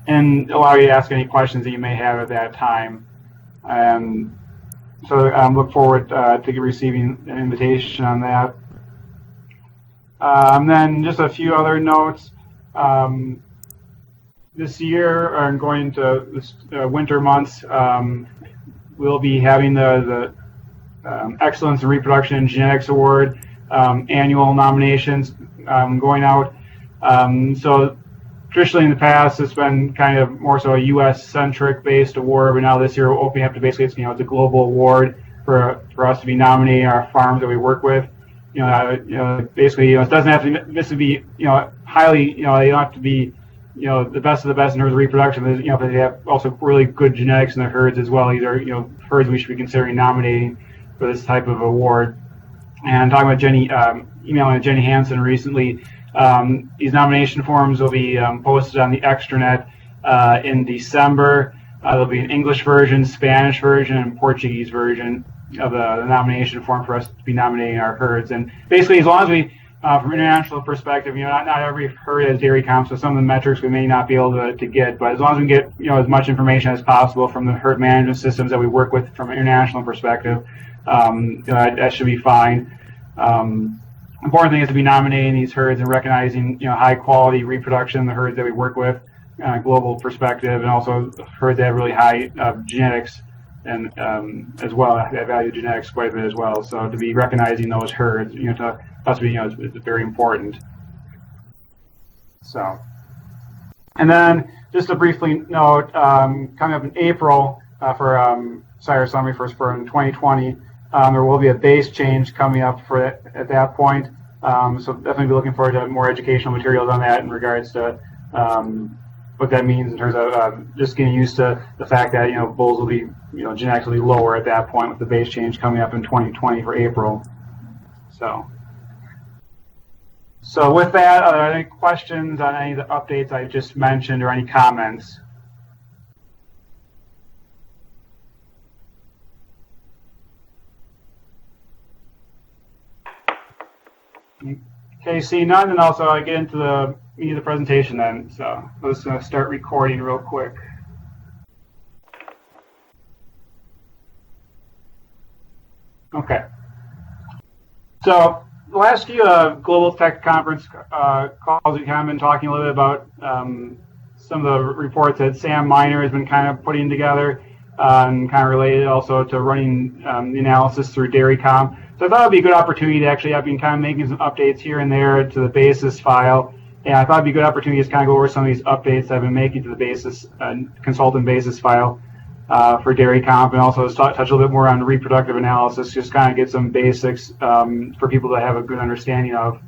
and allow you to ask any questions that you may have at that time. So look forward to receiving an invitation on that. Then just a few other notes. This year, and going into this winter months, we'll be having the Excellence in Reproduction and Genetics Award annual nominations going out. So traditionally in the past, it's been kind of more so a U.S.-centric based award, but now this year we're opening up to basically, it's a global award for us to be nominating our farms that we work with. Basically, it doesn't have to this to be, highly, they don't have to be, the best of the best in terms of reproduction. But they have also really good genetics in their herds as well. These are, herds we should be considering nominating for this type of award. And talking about emailing Jenny Hansen recently, these nomination forms will be posted on the extranet in December. There'll be an English version, Spanish version, and Portuguese version of the nomination form for us to be nominating our herds. And basically, as long as we, from an international perspective, not every herd has dairy comp, so some of the metrics we may not be able to get, but as long as we get, as much information as possible from the herd management systems that we work with from an international perspective, that should be fine. Important thing is to be nominating these herds and recognizing, high quality reproduction in the herds that we work with, global perspective, and also herds that have really high genetics, and as well that value genetics quite a bit as well. So to be recognizing those herds, to us, it's very important. So, and then just to briefly note, coming up in April for sire summary for spring 2020. There will be a base change coming up at that point. So definitely be looking forward to more educational materials on that in regards to what that means in terms of just getting used to the fact that bulls will be genetics will be lower at that point with the base change coming up in 2020 for April. So with that, are there any questions on any of the updates I just mentioned or any comments? Okay, see none, and also I get into the meat of the presentation then. So let's start recording real quick. Okay. So the last few Global Tech Conference calls, we've kind of been talking a little bit about some of the reports that Sam Miner has been kind of putting together, and kind of related also to running the analysis through Dairy Comp. So I thought it would be a good opportunity to actually have been kind of making some updates here and there to the basis file. And I thought it would be a good opportunity to just kind of go over some of these updates that I've been making to the basis consultant basis file for Dairy Comp, and also touch a little bit more on reproductive analysis, just kind of get some basics for people to have a good understanding of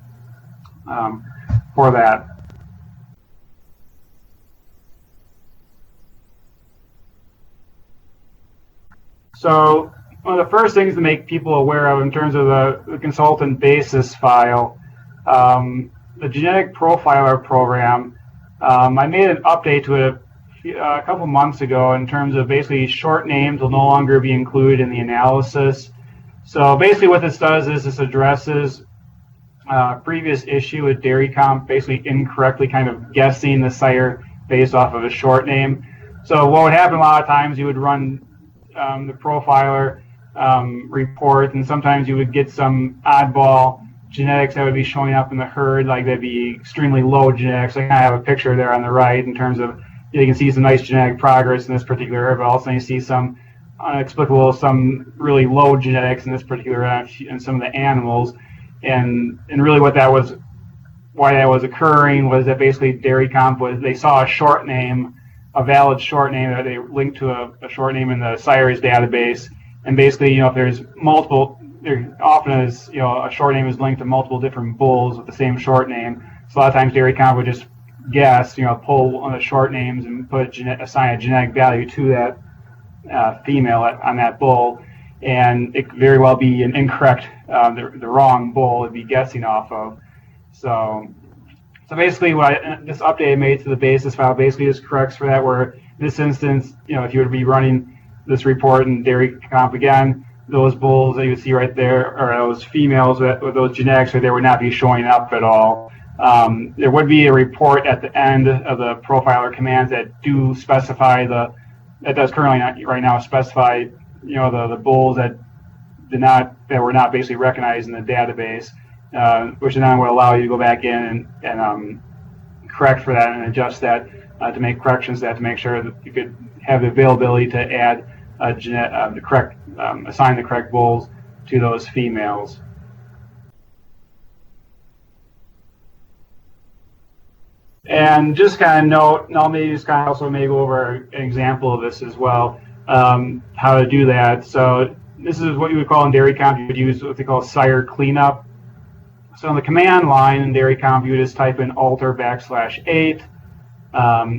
for that. So one of the first things to make people aware of in terms of the consultant basis file, the genetic profiler program, I made an update to it a couple months ago in terms of basically short names will no longer be included in the analysis. So basically what this does is this addresses previous issue with Dairy Comp basically incorrectly kind of guessing the sire based off of a short name. So what would happen a lot of times, you would run the profiler report, and sometimes you would get some oddball genetics that would be showing up in the herd, like they'd be extremely low genetics. I kind of have a picture there on the right in terms of you can see some nice genetic progress in this particular herd, but also you see some inexplicable, some really low genetics in this particular in some of the animals. And really what that was, why that was occurring was that basically Dairy Comp they saw a short name, a valid short name that they linked to a short name in the sires database. And basically, if there's multiple, there often is, a short name is linked to multiple different bulls with the same short name. So a lot of times Dairy Comp would just guess, pull one of the short names and assign a genetic value to that female on that bull, and it could very well be an incorrect, the wrong bull it'd be guessing off of. So basically, this update I made to the basis file basically just corrects for that. Where in this instance, if you were to be running this report in Dairy Comp again, those bulls that you see right there, or those females with those genetics right there, would not be showing up at all. There would be a report at the end of the profiler commands that do specify that does currently not, right now specify, the bulls that were not basically recognized in the database, which then would allow you to go back in and correct for that and adjust that to make corrections to that to make sure that you could have the availability to add assign the correct bulls to those females. And just kind of note, and I'll maybe just kind of also maybe go over an example of this as well, how to do that. So this is what you would call in dairy comp, you would use what they call sire cleanup. So on the command line in dairy comp, you would just type in alter \8.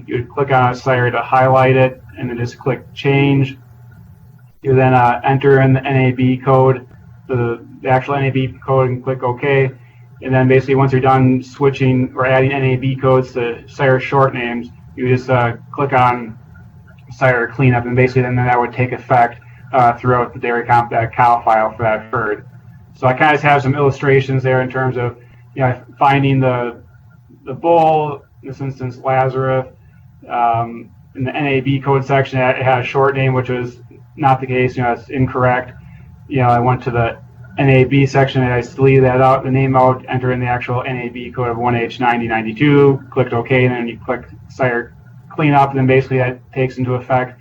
You would click on a sire to highlight it, and then just click change. You then enter in the NAB code, the actual NAB code, and click OK. And then basically once you're done switching or adding NAB codes to sire short names, you just click on sire cleanup, and basically then that would take effect throughout the dairy comp cow file for that herd. So I kind of just have some illustrations there in terms of finding the bull, in this instance Lazarus. In the NAB code section, it had a short name, which was not the case. It's incorrect. I went to the NAB section and I deleted that out, the name out, enter in the actual NAB code of 1H9092, clicked OK, and then you click sire cleanup, and then basically that takes into effect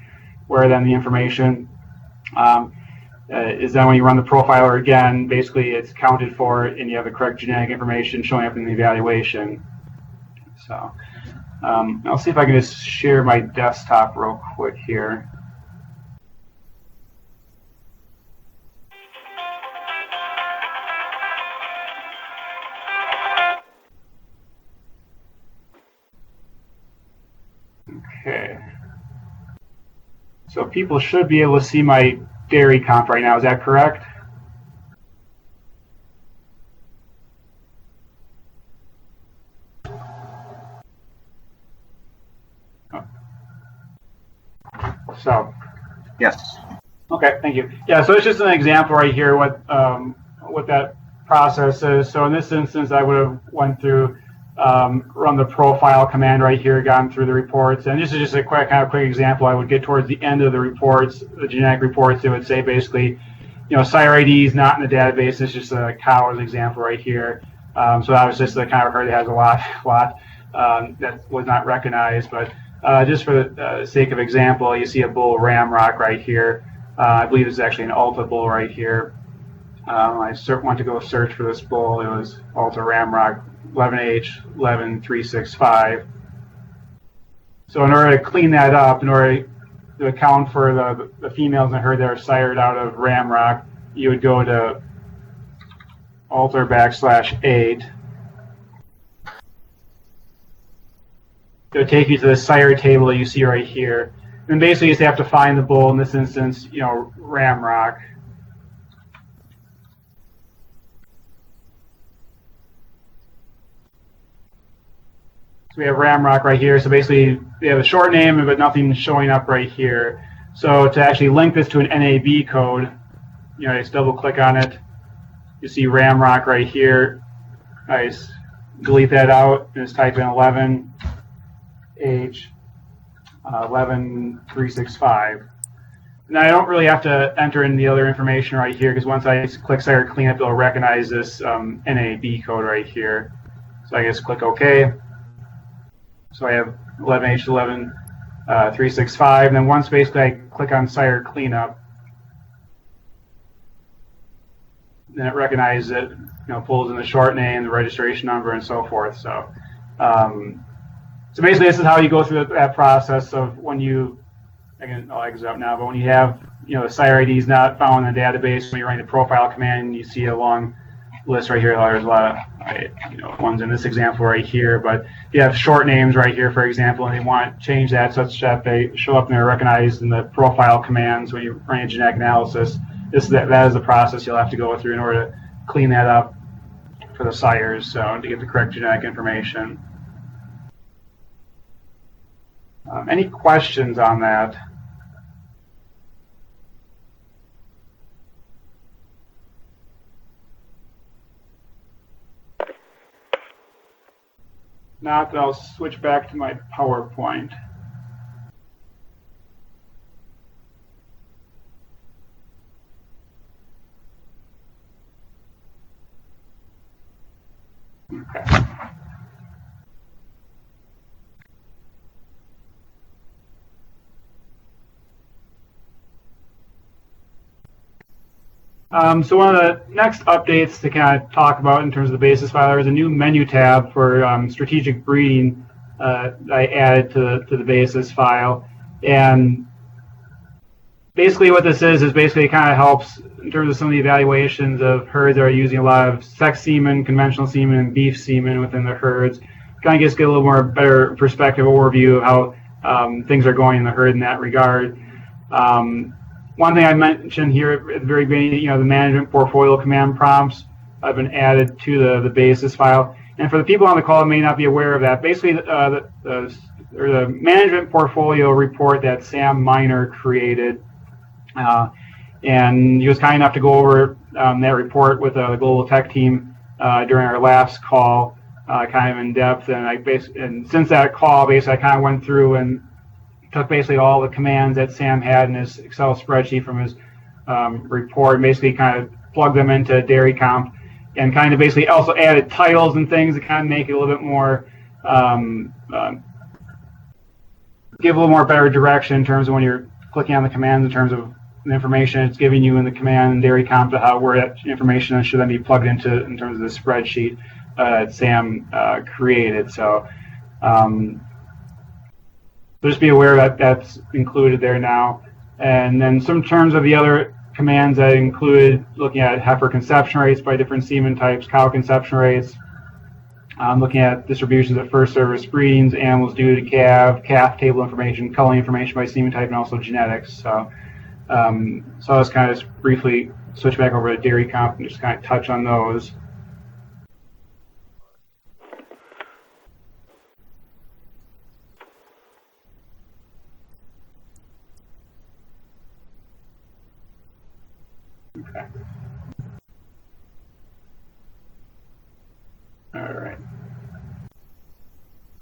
where then the information is then when you run the profiler again, basically it's counted for and you have the correct genetic information showing up in the evaluation. So I'll see if I can just share my desktop real quick here. Okay. So people should be able to see my dairy comp right now. Is that correct? So. Yes. Okay, thank you. Yeah, so it's just an example right here what that process is. So in this instance, I would have went through, run the profile command right here, gone through the reports, and this is just a quick example. I would get towards the end of the reports, the genetic reports. It would say basically, sire ID is not in the database. It's just a cow as an example right here. So that was just the kind of herd that has a lot that was not recognized, but just for the sake of example, you see a bull Ramrock right here. I believe it's actually an Alta bull right here. I want to go search for this bull. It was Alta Ramrock 11H11365. So in order to clean that up, in order to account for the females in the herd that are sired out of Ramrock, you would go to alter \8. It would take you to the sire table that you see right here. And basically you just have to find the bull, in this instance, Ramrock. So we have Ramrock right here. So basically we have a short name, but nothing showing up right here. So to actually link this to an NAB code, just double click on it. You see Ramrock right here. I just delete that out and just type in 11H11365. Now I don't really have to enter in the other information right here because once I click sire cleanup, it'll recognize this NAB code right here. So I just click OK. So I have 11H11365, and then once basically I click on sire cleanup, then it recognizes it, pulls in the short name, the registration number, and so forth. So, so basically this is how you go through that process of when you, I'll exit out now, but when you have, the sire ID is not found in the database, when you're running the profile command, you see a long list right here. There's a lot of ones in this example right here, but you have short names right here, for example, and they want to change that such that they show up and they're recognized in the profile commands when you're running a genetic analysis. That is the process you'll have to go through in order to clean that up for the sires, so to get the correct genetic information. Any questions on that? not, then I'll switch back to my PowerPoint. Okay. So one of the next updates to kind of talk about in terms of the basis file, there is a new menu tab for strategic breeding that I added to the basis file. And basically what this is basically it kind of helps in terms of some of the evaluations of herds that are using a lot of sex semen, conventional semen, and beef semen within the herds. Kind of just get a little more better perspective overview of how things are going in the herd in that regard. One thing I mentioned here at the very beginning, the management portfolio command prompts have been added to the basis file. And for the people on the call that may not be aware of that, basically the management portfolio report that Sam Miner created, and he was kind enough to go over that report with the global tech team during our last call, kind of in depth. And since that call, basically I kind of went through and took basically all the commands that Sam had in his Excel spreadsheet from his report, and basically kind of plugged them into dairy comp, and kind of basically also added titles and things to kind of make it a little bit more, give a little more better direction in terms of when you're clicking on the commands in terms of the information it's giving you in the command and dairy comp to where that information should then be plugged into in terms of the spreadsheet that Sam created. So just be aware that that's included there now. And then some terms of the other commands that included looking at heifer conception rates by different semen types, cow conception rates, looking at distributions of first service breedings, animals due to calf table information, culling information by semen type, and also genetics. So let's kind of just briefly switch back over to dairy comp and just kind of touch on those. Okay. All right.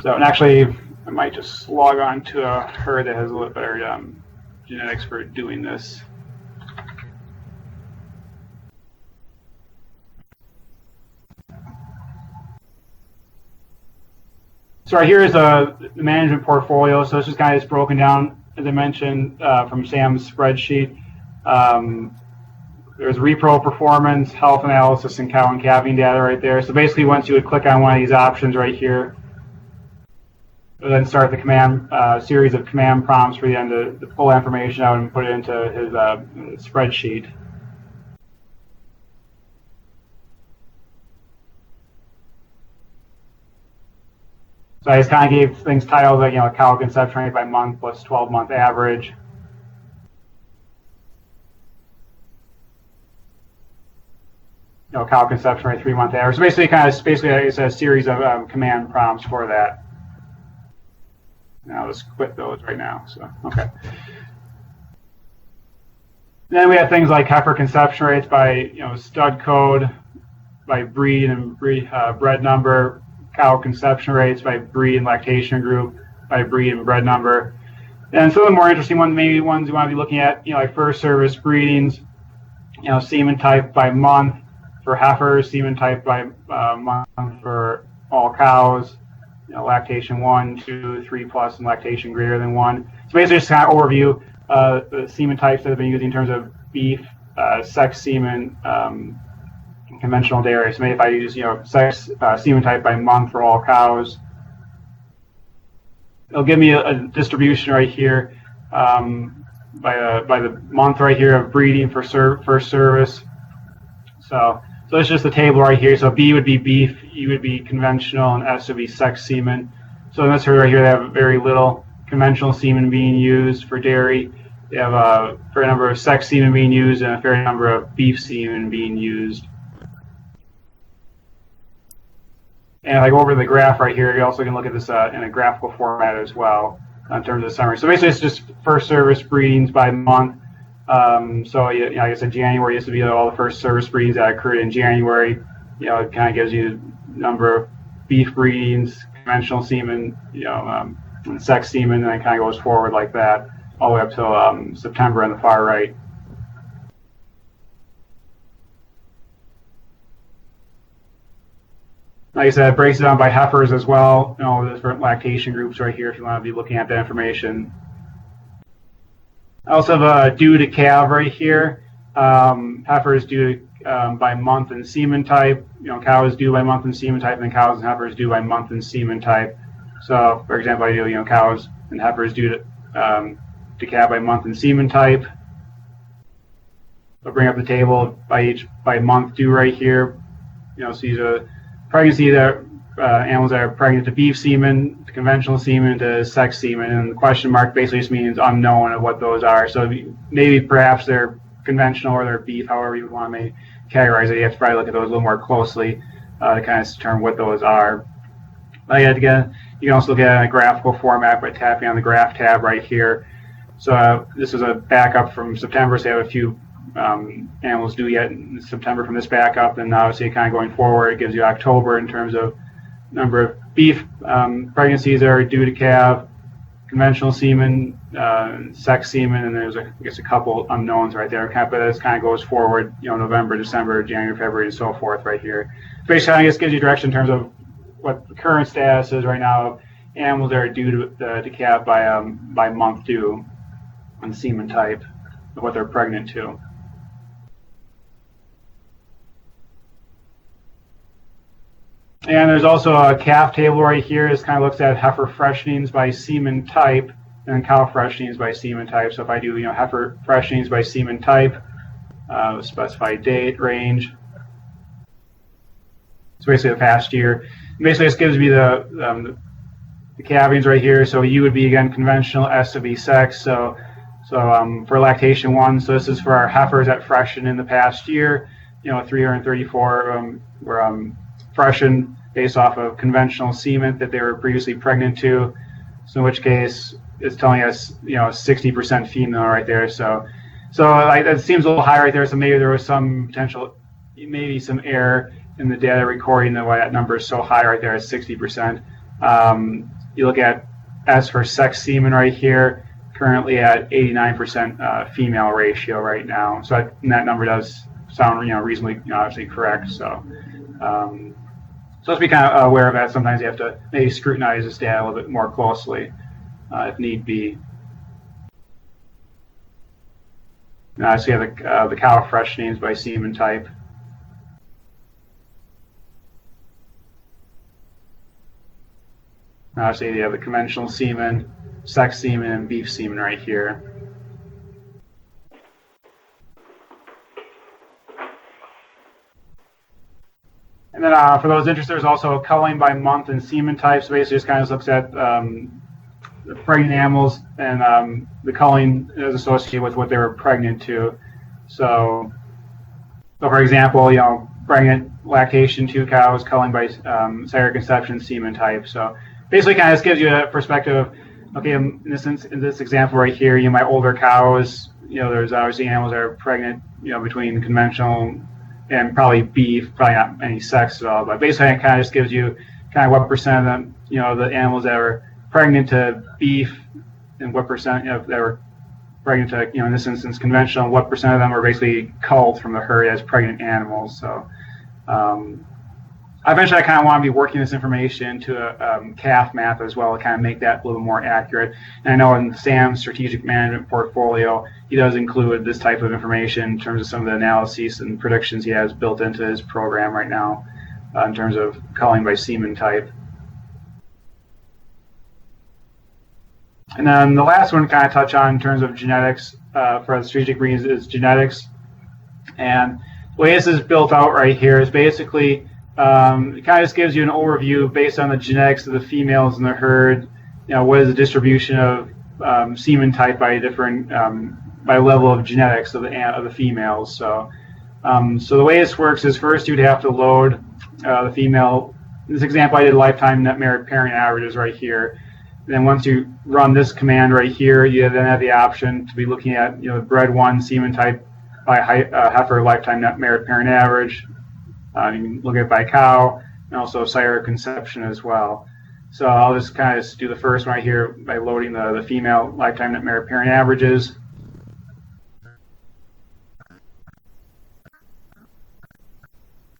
So, and actually, I might just log on to a herd that has a little better genetics for doing this. So right here is the management portfolio. So this is kind of just broken down, as I mentioned, from Sam's spreadsheet. There's repro performance, health analysis, and cow and calving data right there. So basically, once you would click on one of these options right here, it would then start the command series of command prompts for you to pull that information out and put it into his spreadsheet. So I just kind of gave things titles like, cow conception rate by month plus 12-month average. Cow conception rate 3-month average. So basically, it's a series of command prompts for that. And I'll just quit those right now. So okay. Then we have things like heifer conception rates by stud code, by breed and bred number, cow conception rates by breed and lactation group, by breed and bred number. And some of the more interesting ones, maybe ones you want to be looking at, like first service breedings, semen type by month for heifers, semen type by month for all cows, lactation 1, 2, 3 plus, and lactation greater than 1. So basically just kind of overview the semen types that have been used in terms of beef, sex semen, conventional dairy. So maybe if I use sex semen type by month for all cows, it'll give me a distribution right here by the month right here of breeding for first service. So it's just a table right here. So B would be beef, E would be conventional, and S would be sex semen. So in this herd right here, they have very little conventional semen being used for dairy. They have a fair number of sex semen being used and a fair number of beef semen being used. And if I go over to the graph right here, you also can look at this in a graphical format as well in terms of the summary. So basically, it's just first service breedings by month. So like I said, January used to be all the first service breedings that occurred in January. It kind of gives you the number of beef breedings, conventional semen, sex semen, and then kind of goes forward like that all the way up till September on the far right. Like I said, it breaks it down by heifers as well. The different lactation groups right here if you want to be looking at that information. I also have a due to calve right here. Heifers due by month and semen type. Cows due by month and semen type, and then cows and heifers due by month and semen type. So, for example, I do cows and heifers due to calve by month and semen type. I'll bring up the table by month due right here. So these are pregnancy that animals that are pregnant to beef semen, to conventional semen, to sex semen, and the question mark basically just means unknown of what those are. So maybe perhaps they're conventional or they're beef, however you want to categorize it. You have to probably look at those a little more closely to kind of determine what those are. You can also look at it in a graphical format by tapping on the graph tab right here. So this is a backup from September, so I have a few animals due yet in September from this backup, and obviously kind of going forward, it gives you October in terms of number of beef pregnancies that are due to calve, conventional semen, sex semen, and there's I guess a couple unknowns right there. But this kind of goes forward, November, December, January, February, and so forth right here. Basically, I guess gives you direction in terms of what the current status is right now of animals that are due to calve by month due on semen type of what they're pregnant to. And there's also a calf table right here. This kind of looks at heifer freshenings by semen type and cow freshenings by semen type. So if I do, heifer freshenings by semen type, specified date, range. It's basically the past year. And basically, this gives me the calvings right here. So U would be again conventional, S would be sex. So for lactation 1, so this is for our heifers that freshened in the past year. 334 were freshened based off of conventional semen that they were previously pregnant to. So in which case it's telling us 60% female right there. So that seems a little high right there. So maybe there was some potential, maybe some error in the data recording why that number is so high right there at 60%. You look at S for sex semen right here, currently at 89% female ratio right now. So that number does sound reasonably obviously correct. So let's be kind of aware of that. Sometimes you have to maybe scrutinize this data a little bit more closely if need be. Now, so you have the cow freshenings by semen type. So you have the conventional semen, sex semen, and beef semen right here. And then for those interested, there's also a culling by month and semen type. So basically, just kind of looks at the pregnant animals and the culling is associated with what they were pregnant to. So for example, pregnant lactation 2 cows, culling by sire conception semen type. So basically, kind of just gives you a perspective of, okay, in this example right here, my older cows, there's obviously animals that are pregnant, between conventional and probably beef, probably not any sex at all, but basically it kind of just gives you kind of what percent of them, the animals that are pregnant to beef and what percent that were pregnant to, in this instance, conventional, what percent of them are basically culled from the herd as pregnant animals. So eventually I kind of want to be working this information into a calf map as well to kind of make that a little more accurate. And I know in Sam's strategic management portfolio, he does include this type of information in terms of some of the analyses and predictions he has built into his program right now in terms of culling by semen type. And then the last one to kind of touch on in terms of genetics for the strategic reasons is genetics. And the way this is built out right here is basically it kind of just gives you an overview based on the genetics of the females in the herd. What is the distribution of semen type by different by level of genetics of the females. So the way this works is first you'd have to load the female. In this example, I did lifetime net merit parent averages right here. And then once you run this command right here, you then have the option to be looking at the bred 1 semen type by heifer lifetime net merit parent average. You can look at it by cow and also sire conception as well. So I'll just kind of do the first one right here by loading the female lifetime net merit parent averages.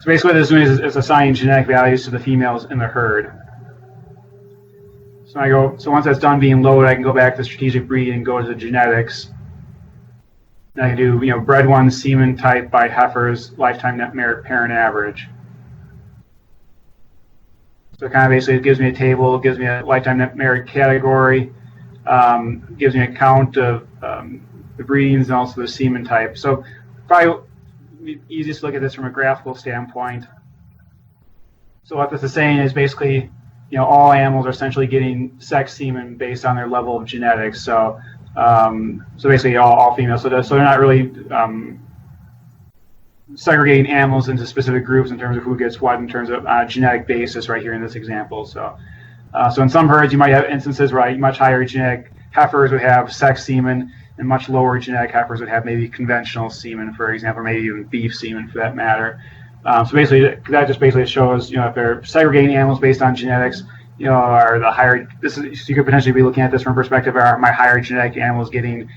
So basically what this is doing is assigning genetic values to the females in the herd. So once that's done being loaded, I can go back to strategic breeding and go to the genetics. And I can do bred one semen type by heifers lifetime net merit parent average. So kind of basically it gives me a table, gives me a lifetime net merit category, gives me a count of the breedings and also the semen type. So probably easiest to look at this from a graphical standpoint. So what this is saying is basically, all animals are essentially getting sex semen based on their level of genetics. So basically all females. So they're not really segregating animals into specific groups in terms of who gets what in terms of genetic basis right here in this example. So in some herds you might have instances where much higher genetic heifers would have sex semen, and much lower genetic heifers would have maybe conventional semen, for example, or maybe even beef semen for that matter. So basically, that just basically shows, if they're segregating animals based on genetics, are the higher. So you could potentially be looking at this from a perspective: are my higher genetic animals getting,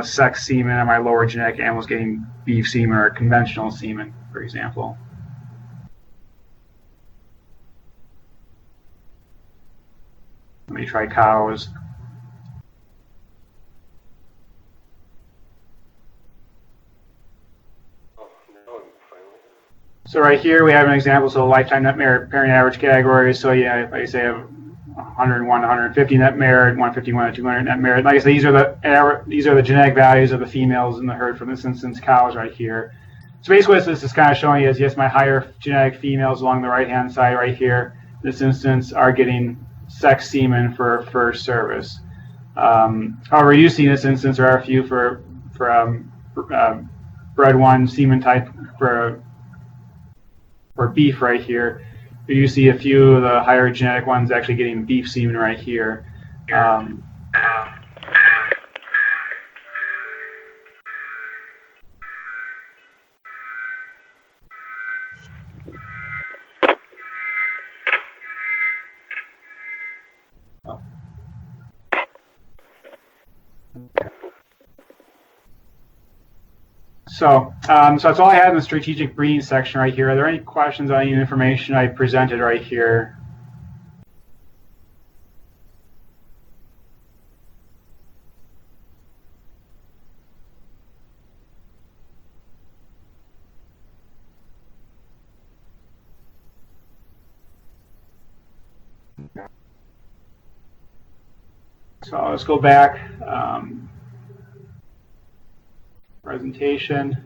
sex semen, and my lower genetic animals getting beef semen or conventional semen, for example. Let me try cows. So right here we have an example. So lifetime net merit parent average categories. So yeah, like I say, I have 101, 150 net merit, 151 to 200 net merit. Like I say, these are the genetic values of the females in the herd. For this instance, cows right here. So basically, what this is kind of showing you is yes, my higher genetic females along the right-hand side right here, in this instance, are getting sex semen for first service. However, you see in this instance there are a few for bred one semen type for beef right here. You see a few of the higher genetic ones actually getting beef semen right here. So that's all I have in the strategic breeding section right here. Are there any questions on any information I presented right here? So let's go back. Presentation.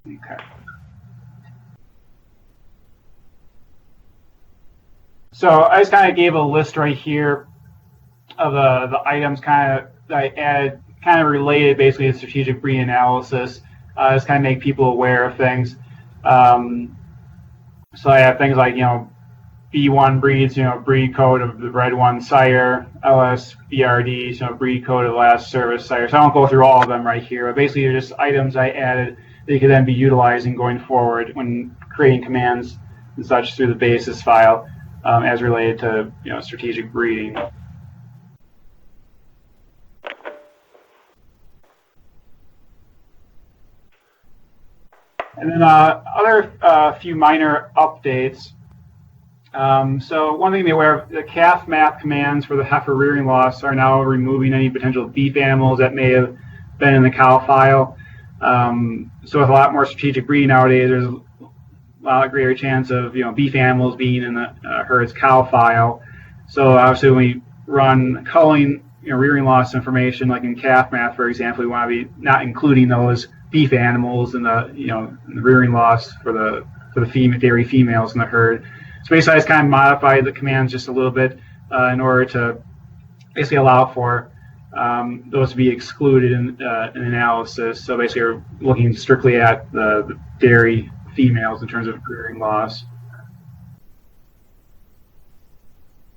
Okay. So I just kind of gave a list right here of the items that I added, kind of related basically to strategic breeding analysis. Just kind of make people aware of things. So I have things like, B1 breeds, breed code of the bred one sire, LS BRD, breed code of the last service sire. So I won't go through all of them right here, but basically they're just items I added that you could then be utilizing going forward when creating commands and such through the basis file as related to, strategic breeding. And then other few minor updates. So one thing to be aware of, the calf map commands for the heifer rearing loss are now removing any potential beef animals that may have been in the cow file. So with a lot more strategic breeding nowadays, there's a lot greater chance of beef animals being in the herd's cow file. So obviously when we run culling rearing loss information, like in calf map, for example, we want to be not including those beef animals in the in the rearing loss for the dairy females in the herd. So basically, I just kind of modified the commands just a little bit in order to basically allow for those to be excluded in analysis. So basically, we're looking strictly at the dairy females in terms of rearing loss.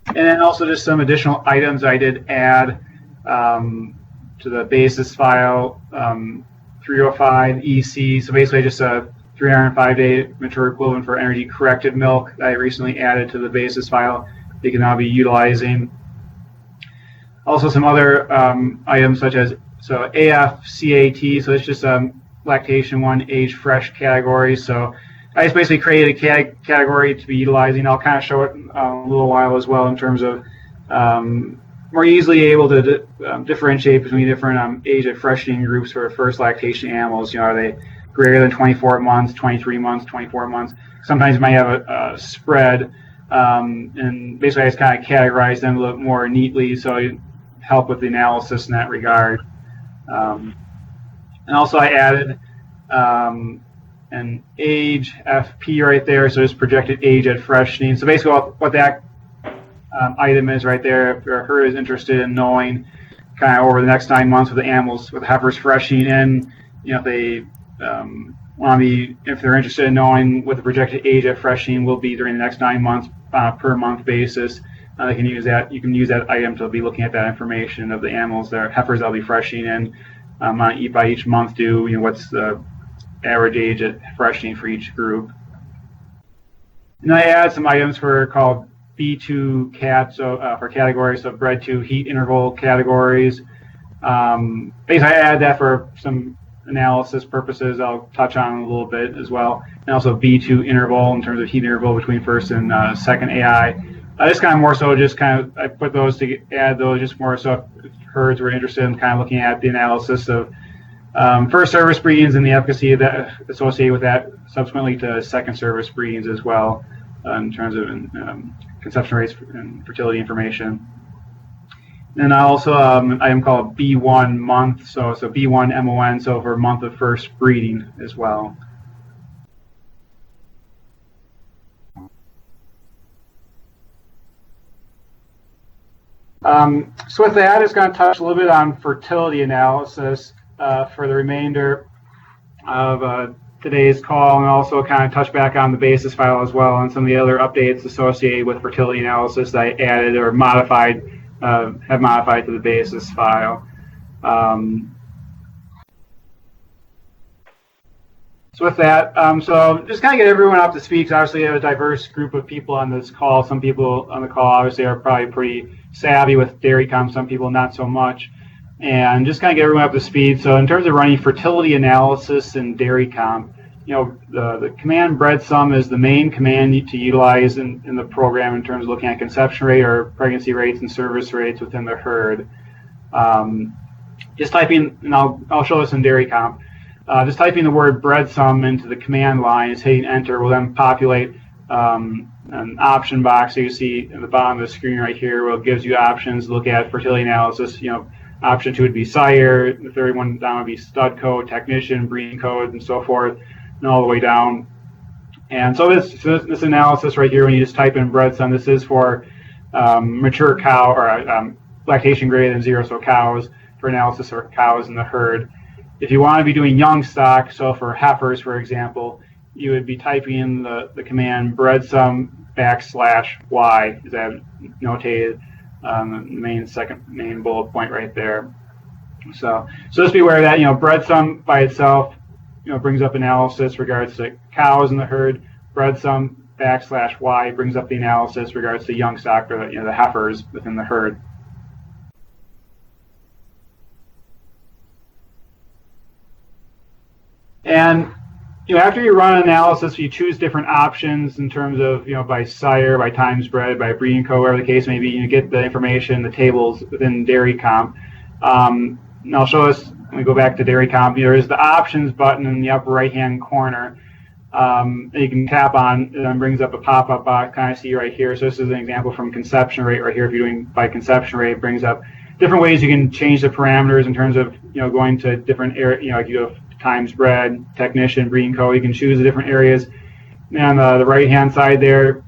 And then also just some additional items I did add to the basis file 305 EC. So basically just a 305-day mature equivalent for energy corrected milk that I recently added to the basis file they can now be utilizing. Also some other items such as AFCAT, so it's just lactation 1 age fresh category. So I just basically created a category to be utilizing. I'll kind of show it in a little while as well in terms of more easily able to differentiate between different age of freshening groups for first lactation animals. Are they greater than 24 months, 23 months, 24 months? Sometimes you might have a spread, and basically I just kind of categorize them a little more neatly so you help with the analysis in that regard. And also I added an age FP right there, so it's projected age at freshening. So basically what that item is right there, if your herd is interested in knowing kind of over the next 9 months with the animals, with the heifers freshening in, if they want to be, if they're interested in knowing what the projected age at freshening will be during the next 9 months per month basis, they can use that. You can use that item to be looking at that information of the animals, their heifers that'll be freshening in by each month due. What's the average age at freshening for each group. And I add some items called B2 CAT, so for categories, so bred to heat interval categories. Basically, I add that for some analysis purposes. I'll touch on a little bit as well. And also B2 interval in terms of heat interval between first and second AI. Just kind of more so, just kind of I put those to add those just more so if herds were interested in kind of looking at the analysis of first service breedings and the efficacy that associated with that, subsequently to second service breedings as well, in terms of conception rates and fertility information. And also an item called B1 month, so B1 MON, so for month of first breeding as well. So with that, it's going to touch a little bit on fertility analysis for the remainder of today's call, and also kind of touch back on the basis file as well and some of the other updates associated with fertility analysis that I added or modified, have modified to the basis file. So with that, so just kind of get everyone up to speed, because obviously we have a diverse group of people on this call. Some people on the call obviously are probably pretty savvy with dairy comp, some people not so much. And just kind of get everyone up to speed. So in terms of running fertility analysis in dairy comp, the command bred sum is the main command to utilize in the program in terms of looking at conception rate or pregnancy rates and service rates within the herd. Just typing, and I'll show this in dairy comp, just typing the word bred sum into the command line, is hitting enter, will then populate an option box. So you see at the bottom of the screen right here, where it gives you options to look at fertility analysis. Option 2 would be sire, the third one down would be stud code, technician, breeding code, and so forth, and all the way down. And so this analysis right here, when you just type in bred sum, this is for mature cow or lactation greater than 0, so cows, for analysis for cows in the herd. If you want to be doing young stock, so for heifers, for example, you would be typing in the command bred sum \y, is that notated? The main bullet point right there. So just be aware that bred sum by itself brings up analysis regards to cows in the herd. Bred sum \y brings up the analysis regards to young stock, or the heifers within the herd. And after you run an analysis, you choose different options in terms of, by sire, by times bred, by breeding code, whatever the case may be. You get the information, the tables within dairy comp. And I'll show us, when we go back to dairy comp, there is the options button in the upper right-hand corner that you can tap on, and then brings up a pop-up box, kind of see right here. So this is an example from conception rate right here. If you're doing by conception rate, it brings up different ways you can change the parameters in terms of, going to different areas, like you have times bred, technician, breeding code. You can choose the different areas. And on the right-hand side there,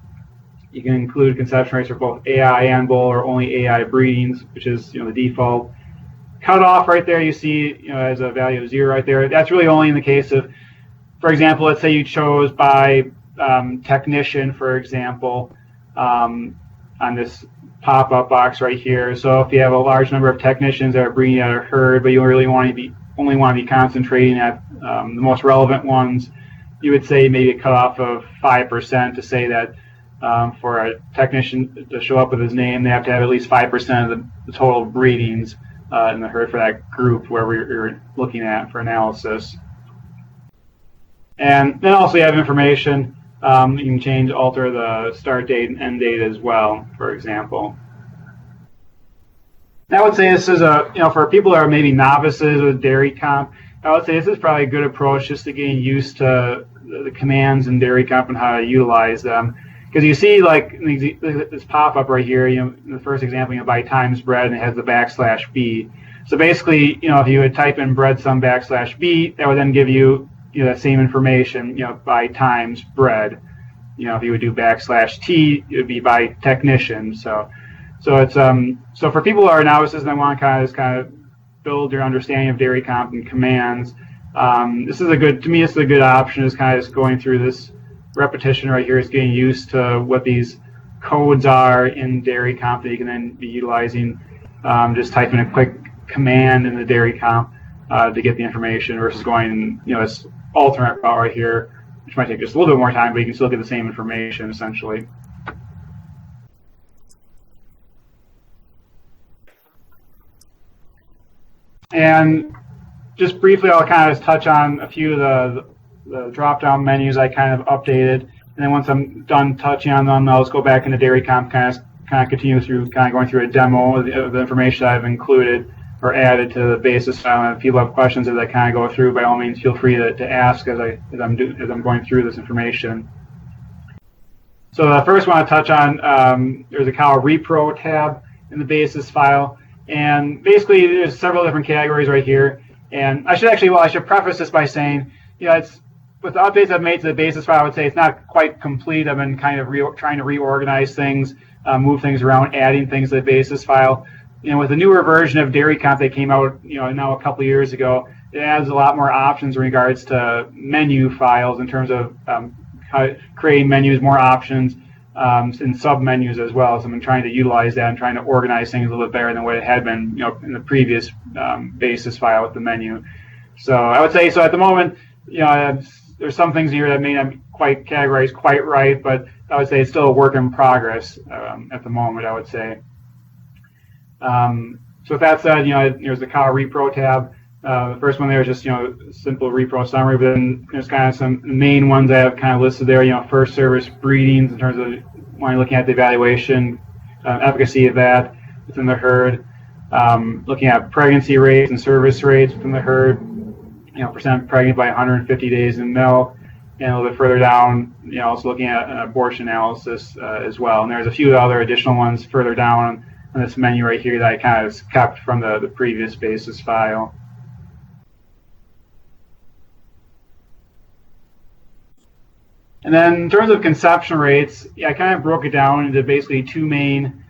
you can include conception rates for both AI and bull, or only AI breedings, which is the default. Cutoff right there, you see as a value of 0 right there. That's really only in the case of, for example, let's say you chose by technician, for example, on this pop-up box right here. So if you have a large number of technicians that are breeding at a herd, but you really only want to be concentrating at the most relevant ones, you would say maybe a cutoff of 5% to say that for a technician to show up with his name, they have to have at least 5% of the total breedings in the herd for that group where we're looking at for analysis. And then also you have information. You can alter the start date and end date as well, for example. And I would say this is for people that are maybe novices with dairy comp, I would say this is probably a good approach just to getting used to the commands in dairy comp and how to utilize them. Because you see, like this pop-up right here, in the first example, by times bred, and it has the \b. So basically, if you would type in bred sum \b, that would then give you that same information, by times bred. If you would do \t, it would be by technician. So it's so for people who are novices and want to kind of build your understanding of dairy comp and commands, this is a good option. Is kind of just going through this repetition right here, is getting used to what these codes are in dairy comp that you can then be utilizing. Just typing a quick command in the dairy comp to get the information versus going this alternate route right here, which might take just a little bit more time, but you can still get the same information essentially. And just briefly, I'll kind of touch on a few of the drop-down menus I kind of updated, and then once I'm done touching on them, I'll just go back into dairy comp, kind of continue through going through a demo of the information I've included or added to the basis file. And if people have questions as I kind of go through, by all means, feel free to ask as I'm going through this information. So the first one I touch on, there's a cow repro tab in the basis file, and basically there's several different categories right here. And I should preface this by saying, it's with the updates I've made to the basis file, I would say it's not quite complete. I've been kind of trying to reorganize things, move things around, adding things to the basis file. With the newer version of dairy comp that came out, now a couple years ago, it adds a lot more options in regards to menu files in terms of creating menus, more options, and sub-menus as well. So I've been trying to utilize that and trying to organize things a little bit better than what it had been, in the previous basis file with the menu. So I would say, at the moment, there's some things here that may not be quite categorized quite right, but I would say it's still a work in progress at the moment, I would say. So with that said, there's the cow repro tab. The first one there is just, simple repro summary, but then there's kind of some main ones I have kind of listed there, first service breedings in terms of when you're looking at the evaluation, efficacy of that within the herd, looking at pregnancy rates and service rates within the herd, percent pregnant by 150 days in milk, and a little bit further down, also looking at an abortion analysis as well. And there's a few other additional ones further down on this menu right here that I kind of kept from the previous basis file. And then in terms of conception rates, I kind of broke it down into basically two main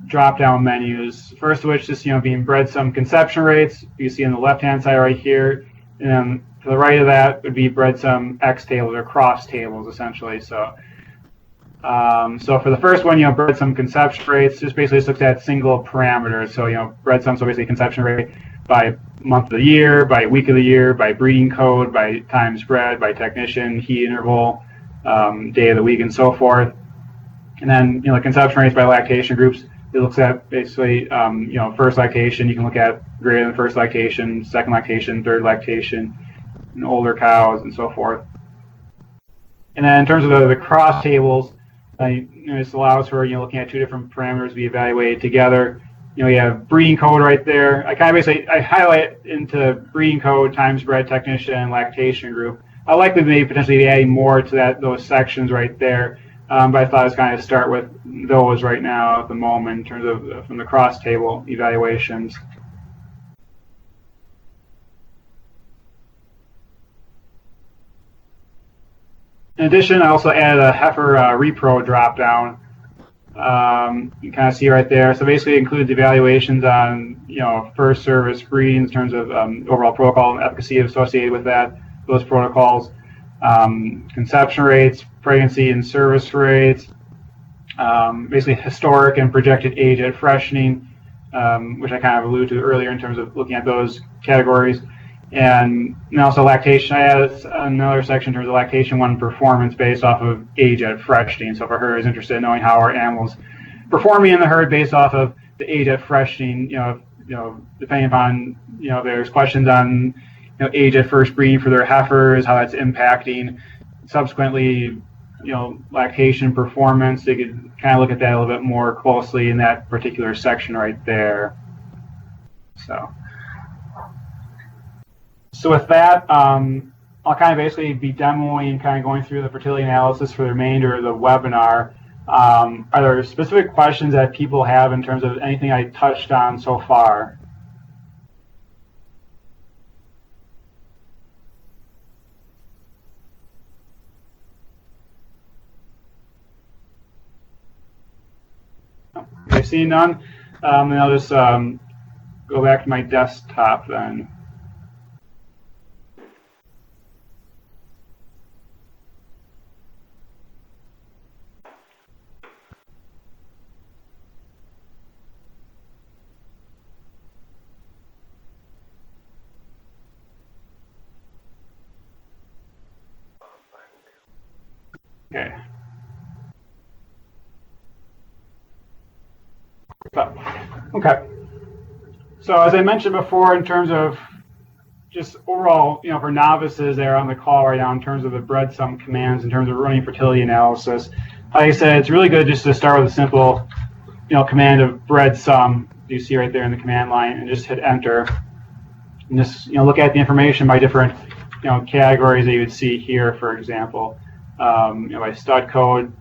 drop-down menus. First of which just being bred sum conception rates. You see on the left-hand side right here, and then to the right of that would be bred sum X tables or cross tables essentially. So for the first one, bred sum conception rates just basically looks at single parameters. So bred sum, so basically conception rate by month of the year, by week of the year, by breeding code, by times bred, by technician, heat interval, day of the week, and so forth. And then conception rates by lactation groups. It looks at basically first lactation. You can look at greater than first lactation, second lactation, third lactation, and older cows, and so forth. And then in terms of the cross tables, this allows for looking at two different parameters to be evaluated together. You have breeding code right there. I highlight into breeding code, times bred, technician, and lactation group. I likely maybe potentially be adding more to those sections right there, but I thought I was kind of start with those right now at the moment in terms of from the cross table evaluations. In addition, I also added a heifer repro dropdown. You can kind of see right there. So basically, it includes evaluations on first service breeding in terms of overall protocol and efficacy associated with those protocols, conception rates, pregnancy and service rates, basically historic and projected age at freshening, which I kind of alluded to earlier in terms of looking at those categories. And also lactation. I added another section in terms of lactation 1 performance based off of age at freshening. So if a herd is interested in knowing how our animals performing in the herd based off of the age at freshening, depending upon, if there's questions on, age at first breeding for their heifers, how that's impacting subsequently, lactation performance, they could kind of look at that a little bit more closely in that particular section right there. So with that, I'll kind of basically be demoing, kind of going through the fertility analysis for the remainder of the webinar. Are there specific questions that people have in terms of anything I touched on so far? I see none. And I'll just go back to my desktop then. Okay. Okay. So as I mentioned before, in terms of just overall, for novices that are on the call right now, in terms of the breadsum commands, in terms of running fertility analysis, like I said, it's really good just to start with a simple, command of breadsum you see right there in the command line, and just hit enter. And just, look at the information by different, categories that you would see here, for example, by stud code.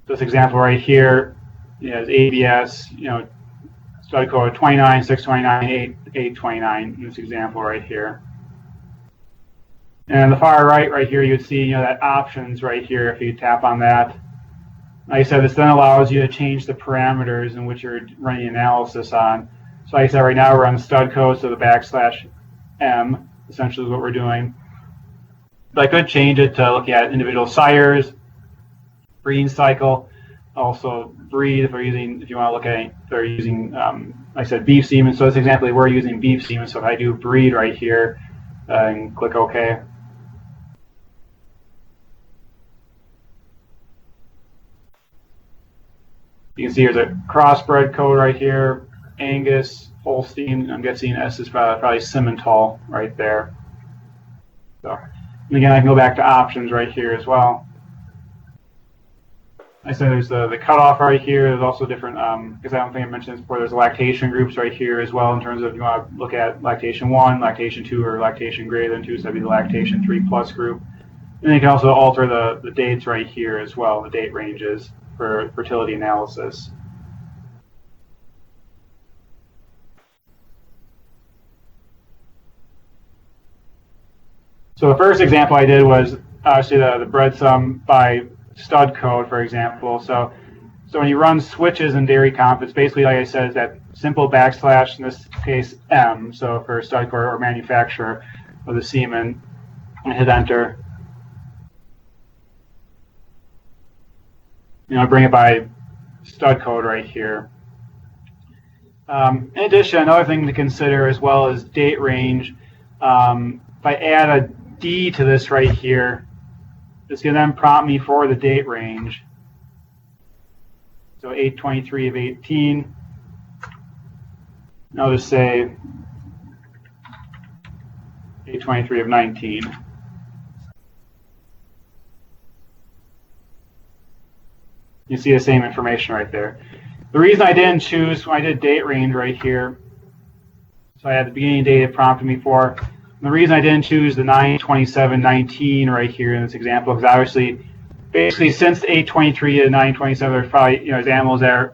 This example right here is ABS, stud code 29, 629, 829 in this example right here. And on the far right here, you would see, that options right here. If you tap on that, like I said, this then allows you to change the parameters in which you're running analysis on. So like I said, right now we're on stud code, so the \M essentially is what we're doing. But I could change it to look at individual sires, breeding cycle, also breed if you want to look at, they're using, like I said, beef semen. So this example, we're using beef semen. So if I do breed right here and click OK. You can see here's a crossbred code right here, Angus, Holstein. I'm guessing S is probably Simmental right there. So, and again, I can go back to options right here as well. I said there's the cutoff right here. There's also different, because I don't think I mentioned this before, there's lactation groups right here as well in terms of if you want to look at lactation 1, lactation 2, or lactation greater than 2, so that'd be the lactation 3+ group. And then you can also alter the dates right here as well, the date ranges for fertility analysis. So the first example I did was obviously the breadsum by stud code, for example. So when you run switches in dairy comp, it's basically, like I said, is that simple \, in this case M, so for stud code or manufacturer of the semen, and hit enter. Bring it by stud code right here. In addition, another thing to consider as well is date range. If I add a D to this right here, it's going to then prompt me for the date range. So 8/23 of 18. I'll just say 8/23 of 19. You see the same information right there. The reason I didn't choose, when I did date range right here, so I had the beginning date it prompted me for. And the reason I didn't choose the 9/27/19 right here in this example, because obviously, basically since 8/23 to 9/27, there's probably, there's animals that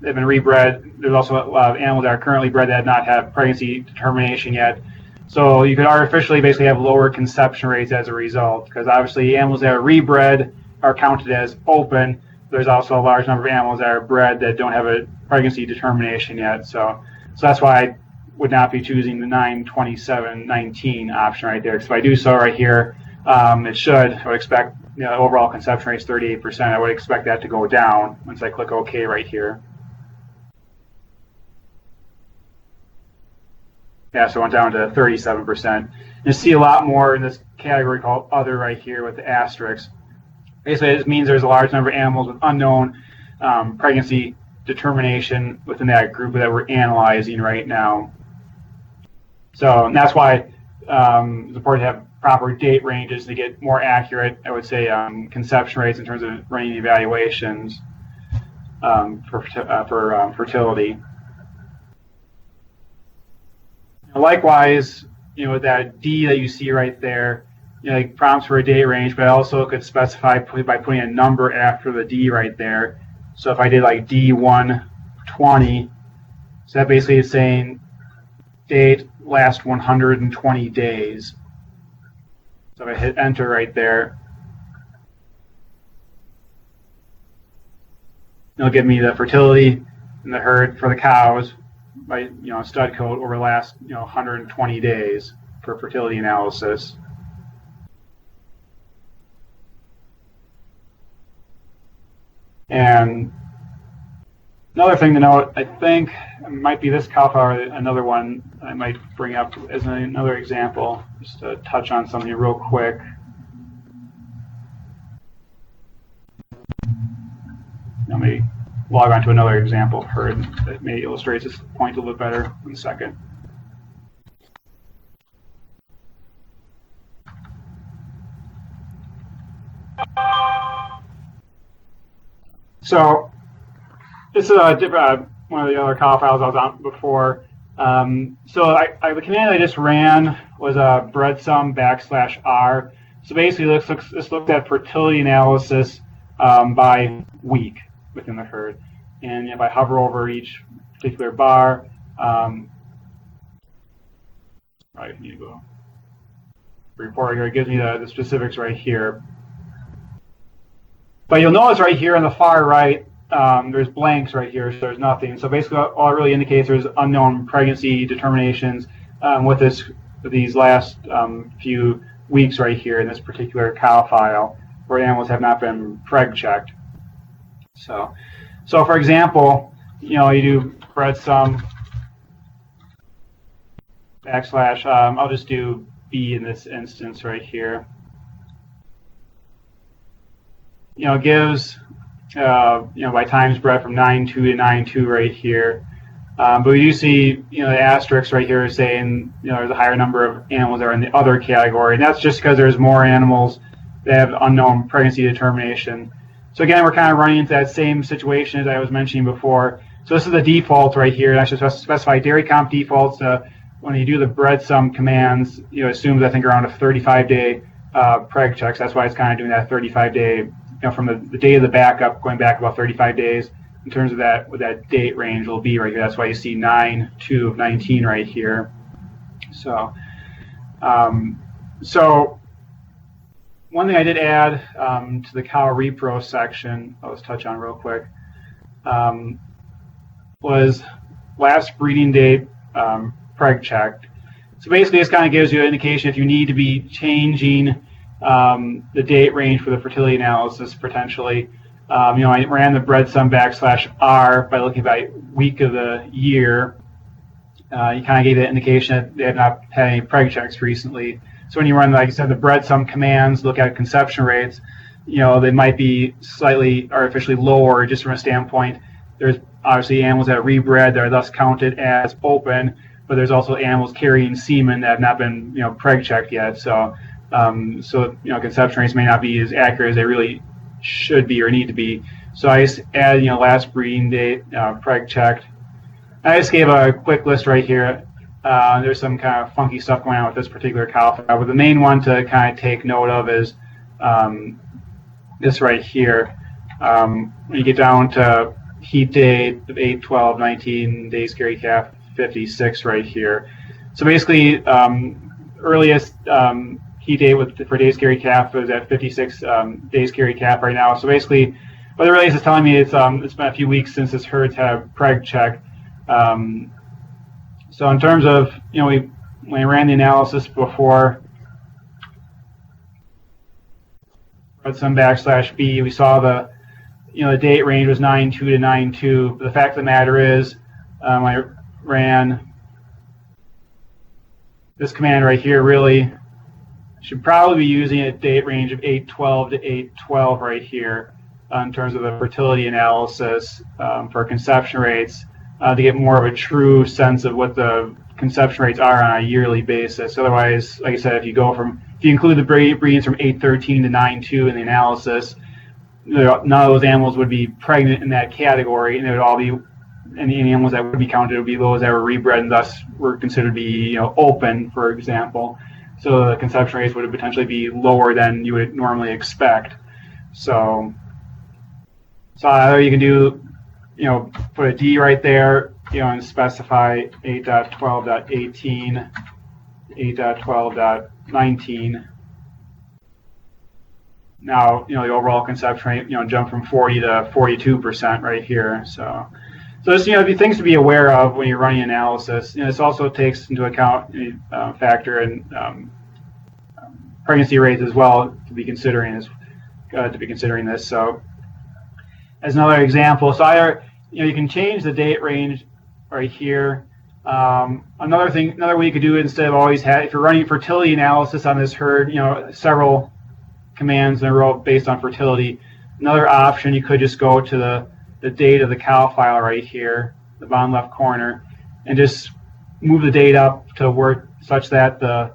have been rebred. There's also a lot of animals that are currently bred that have not had pregnancy determination yet. So you could artificially basically have lower conception rates as a result, because obviously animals that are rebred are counted as open. There's also a large number of animals that are bred that don't have a pregnancy determination yet. So that's why would not be choosing the 9/27/19 option right there. Because if I do so right here, I would expect, the overall conception rate is 38%. I would expect that to go down once I click OK right here. Yeah, so it went down to 37%. You see a lot more in this category called Other right here with the asterisks. Basically, it just means there's a large number of animals with unknown pregnancy determination within that group that we're analyzing right now. So and that's why it's important to have proper date ranges to get more accurate, I would say, conception rates in terms of running evaluations for fertility. Likewise, with that D that you see right there, it prompts for a date range, but I also could specify by putting a number after the D right there. So if I did like D120, so that basically is saying date last 120 days. So if I hit enter right there, it'll give me the fertility in the herd for the cows by stud code over the last 120 days for fertility analysis. And another thing to note, I think it might be this cow flower, another one I might bring up as another example, just to touch on something real quick. Let me log on to another example herd that may illustrate this point a little better in a second. So this is a different, one of the other cow files I was on before. So the command I just ran was a breadsum \r. So basically, this looked at fertility analysis by week within the herd. And if I hover over each particular bar, I need to go report here. It gives me the specifics right here. But you'll notice right here on the far right, there's blanks right here, so there's nothing. So basically, all it really indicates there's unknown pregnancy determinations with these last few weeks right here in this particular cow file, where animals have not been preg checked. So for example, you do breadsum \, I'll just do B in this instance right here. It gives by times bred from 9.2 to 9.2 right here. But we do see the asterisks right here saying there's a higher number of animals that are in the other category, and that's just because there's more animals that have unknown pregnancy determination. So again, we're kind of running into that same situation as I was mentioning before. So this is the default right here, and I should specify dairy comp defaults. When you do the breadsum commands, assumes I think around a 35-day preg checks. That's why it's kind of doing that 35-day. From the day of the backup, going back about 35 days, in terms of that, what that date range will be right here. That's why you see 9/2 of 19 right here. So one thing I did add to the cow repro section, I'll just touch on real quick, was last breeding date preg checked. So basically, this kind of gives you an indication if you need to be changing the date range for the fertility analysis potentially. I ran the breadsum \r by looking by week of the year. You kind of gave that indication that they have not had any preg checks recently. So when you run, like I said, the breadsum commands, look at conception rates, they might be slightly artificially lower just from a standpoint. There's obviously animals that are rebred that are thus counted as open, but there's also animals carrying semen that have not been preg checked yet. So conception rates may not be as accurate as they really should be or need to be. So I just add last breeding date preg checked. I just gave a quick list right here. There's some kind of funky stuff going on with this particular cow file, but the main one to kind of take note of is this right here. When you get down to heat date of 8/12/19, days carry calf 56 right here. So basically, earliest heat date for days carry calf is at 56 days carry calf right now. So basically, what it really is telling me it's been a few weeks since this herd's had preg check. So in terms of, when we ran the analysis before, some \B, we saw the date range was 9.2 to 9.2. But the fact of the matter is, I ran this command right here. Really should probably be using a date range of 8.12 to 8.12 right here in terms of the fertility analysis for conception rates to get more of a true sense of what the conception rates are on a yearly basis. Otherwise, like I said, if you include the breedings from 8.13 to 9.2 in the analysis, none of those animals would be pregnant in that category, and it would all be, and the animals that would be counted would be those that were rebred and thus were considered to be open, for example. So the conception rates would potentially be lower than you would normally expect. So either you can do, put a D right there, and specify 8.12.18, 8.12.19. Now, the overall conception rate, jumped from 40 to 42% right here. So there's, things to be aware of when you're running analysis. This also takes into account factor in pregnancy rates as well to be considering this. So as another example, so either you can change the date range right here. Another way you could do it, instead of always if you're running fertility analysis on this herd, several commands in a row based on fertility. Another option, you could just go to the date of the cow file right here, the bottom left corner, and just move the date up to where such that the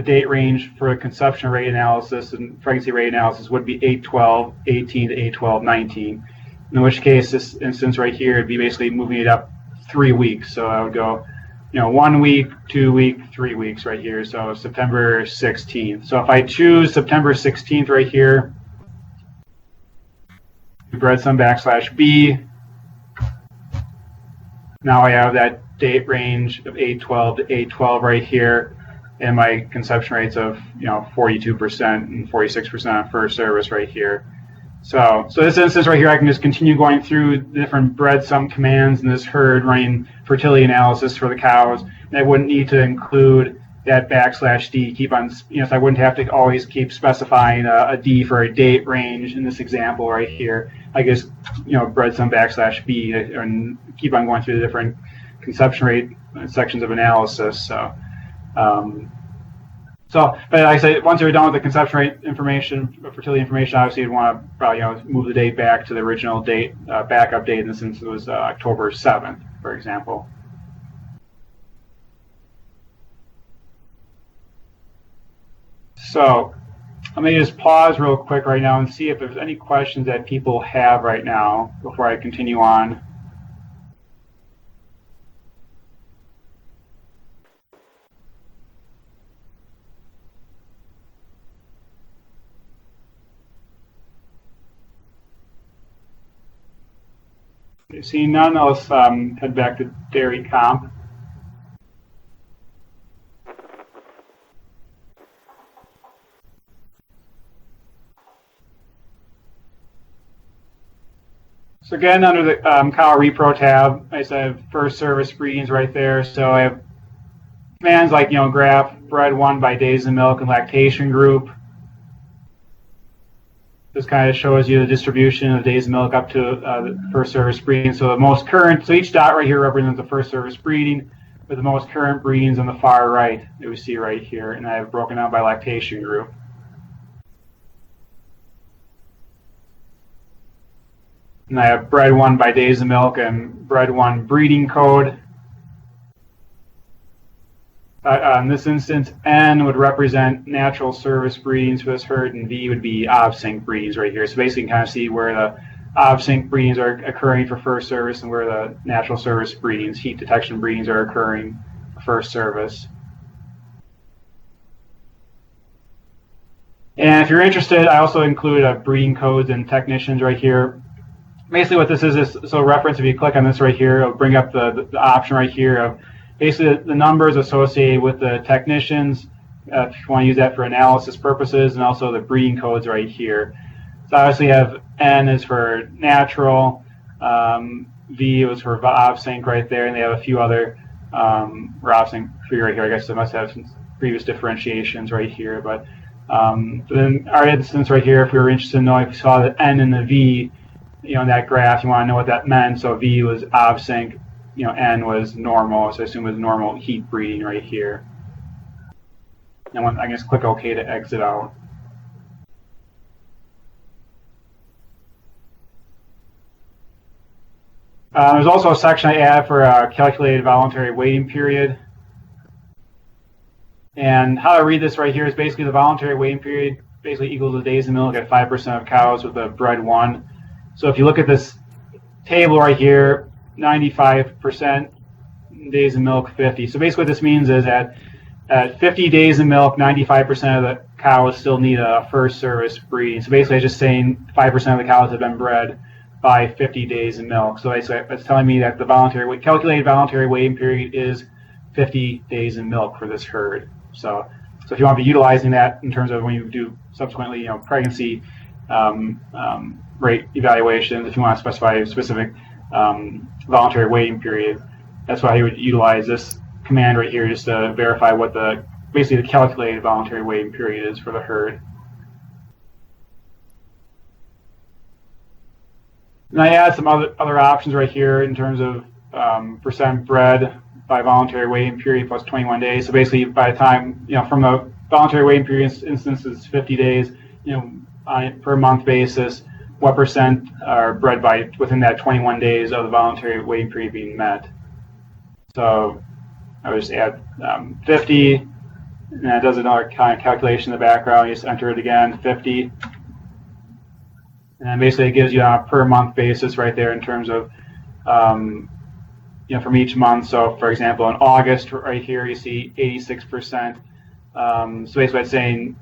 date range for conception rate analysis and pregnancy rate analysis would be 8.12.18 to 8.12.19. In which case, this instance right here would be basically moving it up 3 weeks. So I would go, 1 week, 2 week, 3 weeks right here. So September 16th. So if I choose September 16th right here, breadsum \B. Now I have that date range of 8.12 to 8.12 right here, and my conception rates of 42% and 46% on first service right here. So this instance right here, I can just continue going through the different breadsum commands in this herd, running fertility analysis for the cows. And I wouldn't need to include that \D. Keep on, so I wouldn't have to always keep specifying a D for a date range in this example right here. I guess breadsum \B and keep on going through the different conception rate sections of analysis. But like I say, once you're done with the conception rate information, fertility information, obviously you'd want to probably move the date back to the original date, backup date. In this instance, it was October 7th, for example. So let me just pause real quick right now and see if there's any questions that people have right now before I continue on. Seeing none, let's head back to dairy comp. So again, under the cow repro tab, I have first service breedings right there. So I have commands like graph bred one by days of milk and lactation group. This kind of shows you the distribution of days of milk up to the first service breeding. So the most current, so each dot right here represents the first service breeding, with the most current breedings on the far right that we see right here, and I have broken down by lactation group. And I have bred one by days of milk and bred one breeding code. In this instance, N would represent natural service breedings for this herd, and V would be OVSync breedings right here. So basically you can kind of see where the OVSync breedings are occurring for first service and where the natural service breedings, heat detection breedings, are occurring for first service. And if you're interested, I also include breeding codes and technicians right here. Basically what this is so reference, if you click on this right here, it'll bring up the option right here of basically the numbers associated with the technicians, if you want to use that for analysis purposes, and also the breeding codes right here. So obviously you have N is for natural, V was for OVSync right there, and they have a few other or off-sync free right here. I guess I must have some previous differentiations right here, but then our instance right here, if we were interested to know if you saw the N and the V, in that graph, you want to know what that meant. So V was off-sync, N was normal, so I assume it was normal heat breeding right here. And I can just click OK to exit out. There's also a section I add for a calculated voluntary waiting period. And how I read this right here is basically the voluntary waiting period basically equals the days of milk at 5% of cows with a bred 1. So if you look at this table right here, 95% days of milk, 50. So basically what this means is that at 50 days of milk, 95% of the cows still need a first service breeding. So basically it's just saying 5% of the cows have been bred by 50 days of milk. So basically it's telling me that the calculated voluntary waiting period is 50 days of milk for this herd. So if you want to be utilizing that in terms of when you do subsequently, pregnancy rate evaluations, if you want to specify a specific voluntary waiting period, that's why you would utilize this command right here just to verify what basically the calculated voluntary waiting period is for the herd. And I add some other options right here in terms of percent bred by voluntary waiting period plus 21 days. So basically, by the time, from the voluntary waiting period instance is 50 days, on a per month basis, what percent are bred by within that 21 days of the voluntary waiting period being met. So I would just add 50, and that does another kind of calculation in the background. You just enter it again, 50. And then basically it gives you on a per month basis right there in terms of, from each month. So for example, in August right here, you see 86%. So basically it's saying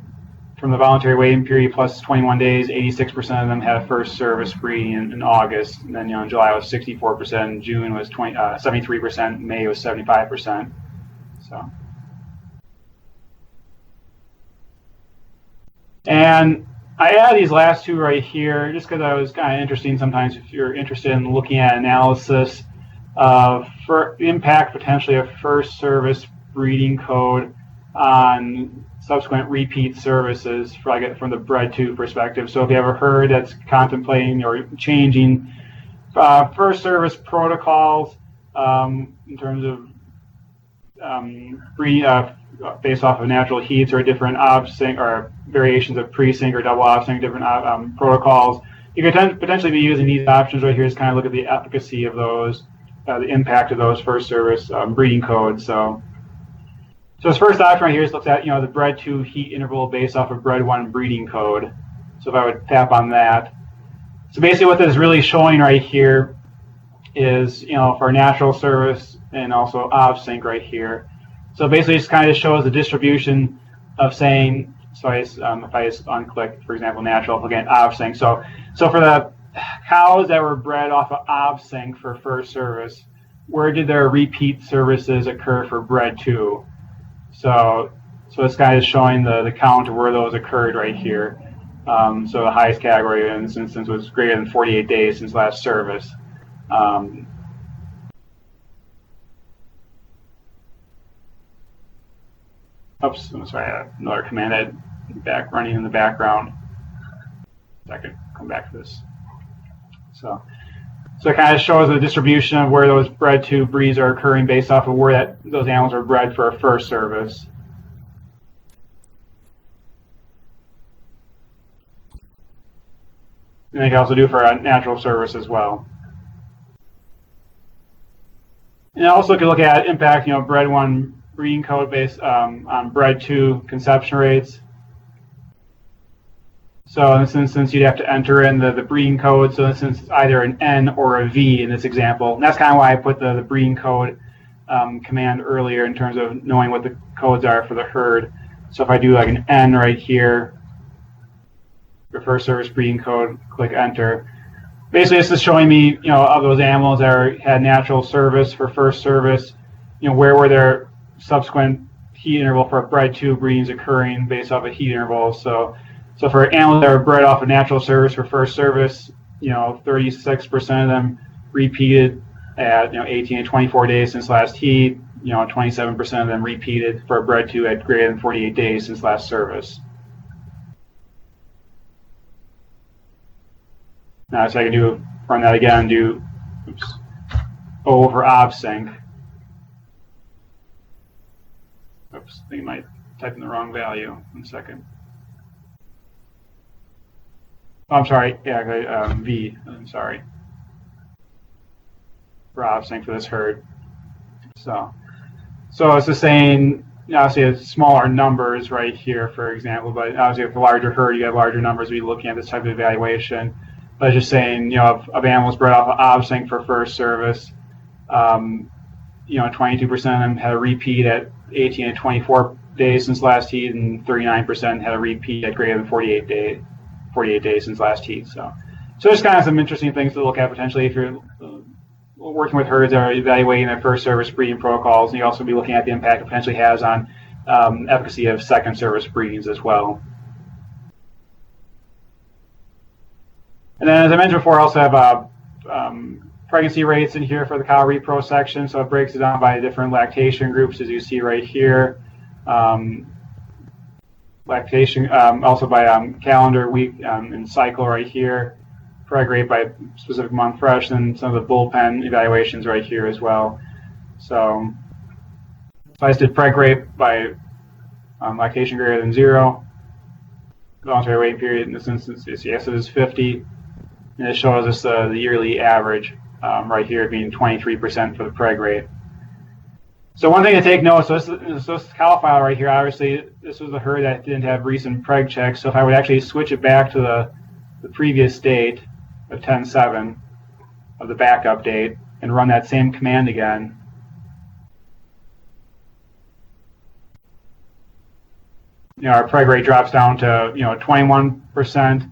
from the voluntary waiting period plus 21 days, 86% of them had a first service breeding in August. And then, in July it was 64%, June was 73%, May was 75%. So. And I add these last two right here just because I was kind of interesting sometimes if you're interested in looking at analysis for impact potentially of first service breeding code on subsequent repeat services from the bred to perspective. So if you have a herd that's contemplating or changing first service protocols in terms of based off of natural heats or different off-sync or variations of pre-sync or double off-sync, different protocols, you could potentially be using these options right here to kind of look at the efficacy of those, the impact of those first service breeding codes. So this first option right here is looks at the bred to heat interval based off of bred 1 breeding code. So if I would tap on that, so basically what this is really showing right here is for natural service and also off-sync right here. So basically it just kind of shows the distribution of saying, so if I just unclick, for example, natural, again, off-sync. So for the cows that were bred off of off-sync for first service, where did their repeat services occur for bred 2? So this guy is showing the count of where those occurred right here. So the highest category in this instance was greater than 48 days since last service. Oops, I'm sorry, I had another command running in the background. I could come back to this. So it kind of shows the distribution of where those bred to breeds are occurring based off of where those animals are bred for a first service. And they can also do for a natural service as well. And also you can look at impact, bred 1 breeding code based on bred 2 conception rates. So in this instance, you'd have to enter in the breeding code. So in this instance, either an N or a V in this example. And that's kind of why I put the breeding code command earlier in terms of knowing what the codes are for the herd. So if I do like an N right here, for first service breeding code, click enter. Basically, this is showing me, of those animals that had natural service for first service, where were their subsequent heat interval for bred 2 breedings occurring based off a heat interval. So for animals that are bred off of natural service for first service, 36% of them repeated at 18 to 24 days since last heat. 27% of them repeated for a bred to at greater than 48 days since last service. Now, so I can run that again, do O over obsync. Oops, I think I might type in the wrong value. 1 second. Oh, I'm sorry. Yeah, V. I'm sorry. For obsync for this herd. So it's just saying, obviously, it's smaller numbers right here, for example. But obviously, with a larger herd, you have larger numbers. We're looking at this type of evaluation. But it's just saying, of animals bred off of obsync for first service, 22% of them had a repeat at 18 and 24 days since last heat, and 39% had a repeat at greater than 48 days since last heat. So there's kind of some interesting things to look at potentially if you're working with herds that are evaluating their first service breeding protocols, and you also be looking at the impact it potentially has on efficacy of second service breedings as well. And then, as I mentioned before, I also have pregnancy rates in here for the cow repro section. So it breaks it down by different lactation groups, as you see right here. Lactation, also by calendar week and cycle right here. Preg rate by specific month fresh, and some of the bullpen evaluations right here as well. So I just did preg rate by lactation greater than 0. Voluntary waiting period in this instance is, yes, it is 50. And it shows us the yearly average right here being 23% for the preg rate. So one thing to take note, so this cow file right here, obviously this was a herd that didn't have recent preg checks. So if I would actually switch it back to the previous date of 10/7 of the backup date and run that same command again, our preg rate drops down to 21%.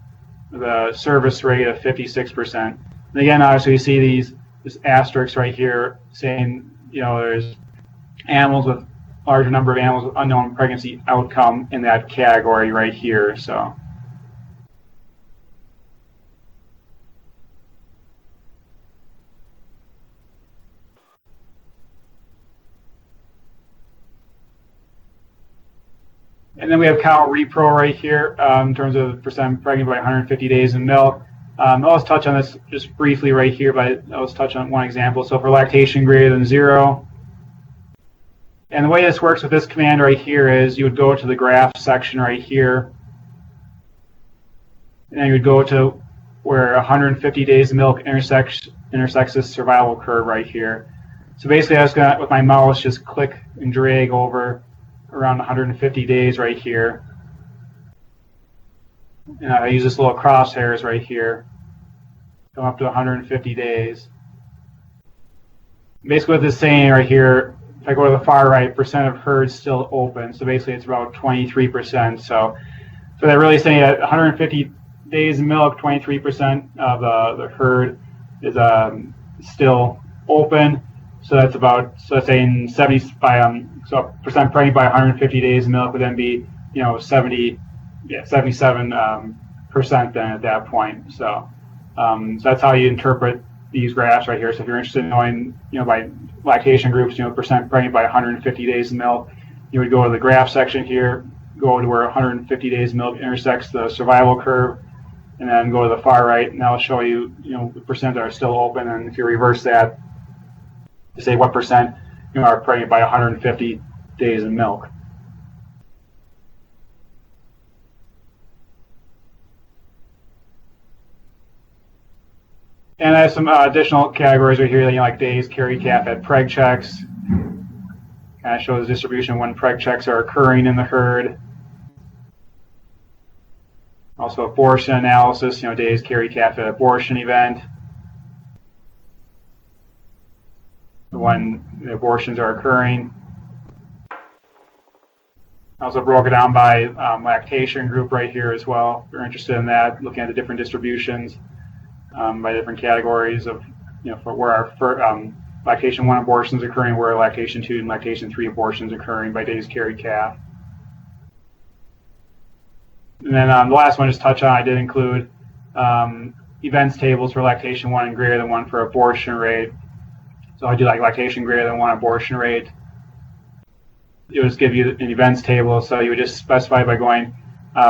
The service rate of 56%. And again, obviously, you see this asterisk right here saying, there's animals with larger number of animals with unknown pregnancy outcome in that category right here. So. And then we have cow repro right here in terms of percent pregnant by 150 days in milk. I'll just touch on this just briefly right here, but I'll just touch on one example. So for lactation greater than 0, and the way this works with this command right here is you would go to the graph section right here, and then you would go to where 150 days of milk intersects this survival curve right here. So basically, I was going to, with my mouse, just click and drag over around 150 days right here. And I use this little crosshairs right here. Come up to 150 days. Basically what this is saying right here, if I go to the far right, percent of herds still open. So basically it's about 23%. So that really saying at 150 days of milk, 23% of the herd is still open. So that's about, so that's saying 70 by so percent pregnant by 150 days of milk would then be 77% then at that point. So that's how you interpret these graphs right here. So if you're interested in knowing by lactation groups, percent pregnant by 150 days of milk, you would go to the graph section here, go to where 150 days of milk intersects the survival curve, and then go to the far right, and that'll show you the percent that are still open. And if you reverse that to say what percent are pregnant by 150 days of milk. And I have some additional categories right here, like days carry calf at preg checks. Kind of shows the distribution of when preg checks are occurring in the herd. Also abortion analysis, days carry calf at abortion event. When the abortions are occurring. Also broke it down by lactation group right here as well. If you're interested in that, looking at the different distributions by different categories of, for where our lactation 1 abortions occurring, where lactation 2 and lactation 3 abortions occurring by days carried calf. And then the last one, just touch on, I did include events tables for lactation 1 and greater than 1 for abortion rate. So I do like lactation greater than 1 abortion rate it would just give you an events table. So you would just specify by going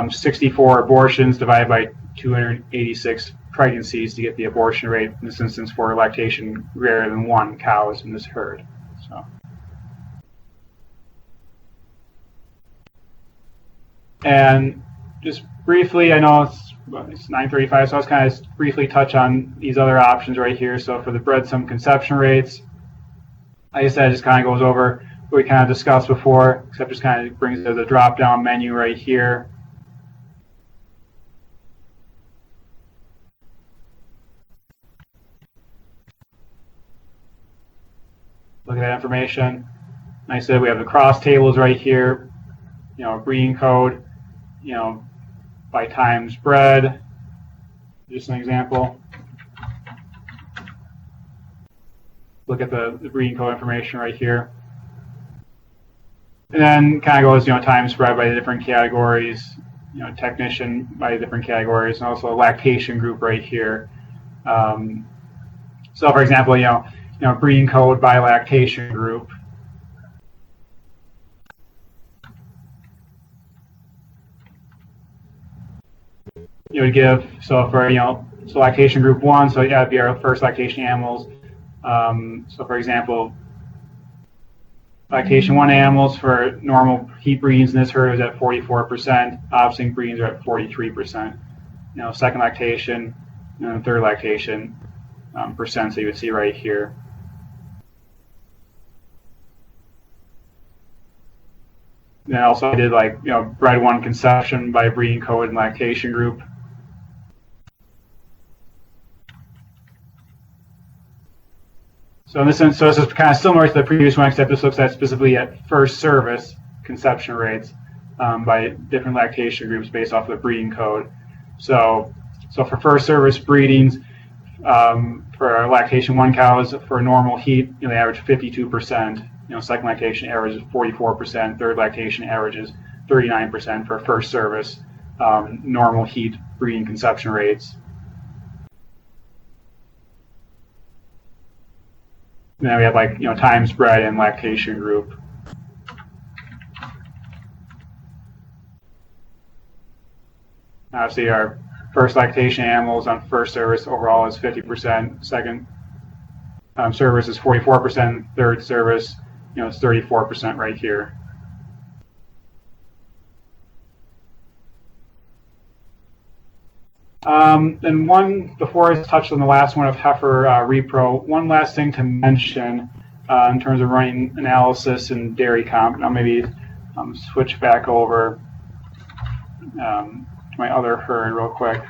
64 abortions divided by 286 pregnancies to get the abortion rate in this instance for lactation greater than 1 cows in this herd. So. And just briefly, I know it's 9:35, so I was kind of briefly touch on these other options right here. So for the bred sum conception rates, like I said, it just kind of goes over what we kind of discussed before, except just kind of brings it to the drop-down menu right here. Look at that information. Like I said, we have the cross tables right here, you know, breeding code, you know, by times bred, just an example. Look at the breeding code information right here. And then kind of goes, you know, times bred by the different categories, you know, technician by different categories, and also a lactation group right here. So for example, you know, breeding code by lactation group. You would give, so for, you know, so lactation group 1, so yeah, it'd be our first lactation animals. So for example, lactation 1 animals for normal heat breedings in this herd is at 44%, obstinate breedings are at 43%. You know, second lactation and third lactation percent, so you would see right here. And then also I did, like, you know, bred 1 conception by breeding code and lactation group. So in this sense, so this is kind of similar to the previous one, except this looks at specifically at first service conception rates by different lactation groups based off of the breeding code. So for first service breedings, for our lactation 1 cows for normal heat, you know, they average 52%. You know, second lactation average is 44%. Third lactation average is 39% for first service normal heat breeding conception rates. And then we have, like, you know, times bred and lactation group. Obviously, our first lactation animals on first service overall is 50%. Second service is 44%. Third service, you know, it's 34% right here. And one, before I touch on the last one of heifer repro, one last thing to mention in terms of running analysis and dairy comp. Now maybe switch back over to my other herd real quick.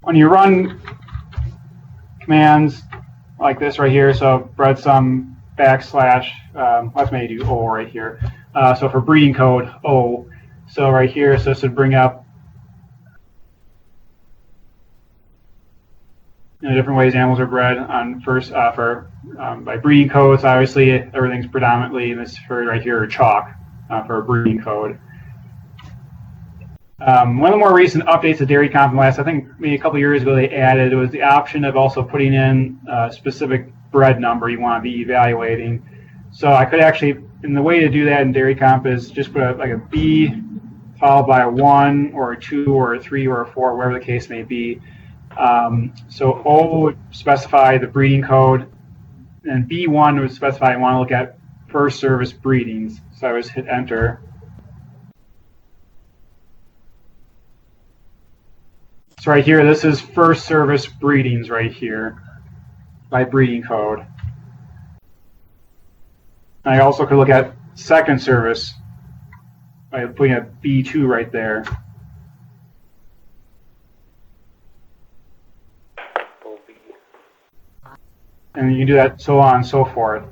When you run commands like this right here, so bred sum backslash, let's maybe do O right here. So for breeding code, O. So right here, so this would bring up, you know, different ways animals are bred on first by breeding codes. Obviously, everything's predominantly in this herd right here, chalk for a breeding code. One of the more recent updates to dairy comp last, I think maybe a couple years ago, they added was the option of also putting in a specific bred number you want to be evaluating. So I could actually, and the way to do that in dairy comp is just put like a B followed by a 1 or a 2 or a 3 or a 4, whatever the case may be. So O would specify the breeding code, and B1 would specify I want to look at first service breedings. So I just hit enter. So right here, this is first service breedings right here by breeding code. I also could look at second service by putting a B2 right there. And you can do that so on and so forth.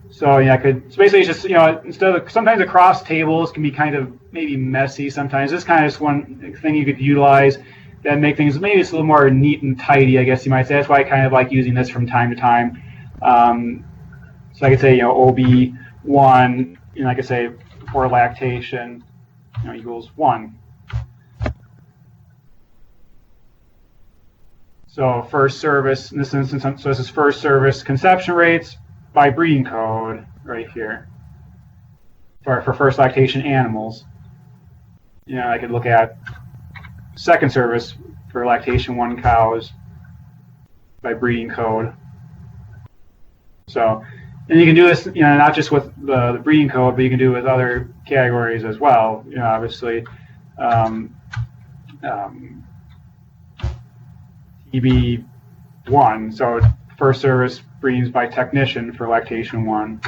So yeah, so basically it's just, you know, instead of, sometimes across tables can be kind of maybe messy sometimes. This kind of just one thing you could utilize that make things maybe just a little more neat and tidy, I guess you might say. That's why I kind of like using this from time to time. So I could say, you know, OB1, you know, I could say for lactation, you know, equals 1. So first service, in this instance, so this is first service conception rates by breeding code right here for first lactation animals. You know, I could look at second service for lactation 1 cows by breeding code. So, and you can do this, you know, not just with the breeding code, but you can do it with other categories as well. You know, obviously, TB1, so first service breedings by technician for lactation 1.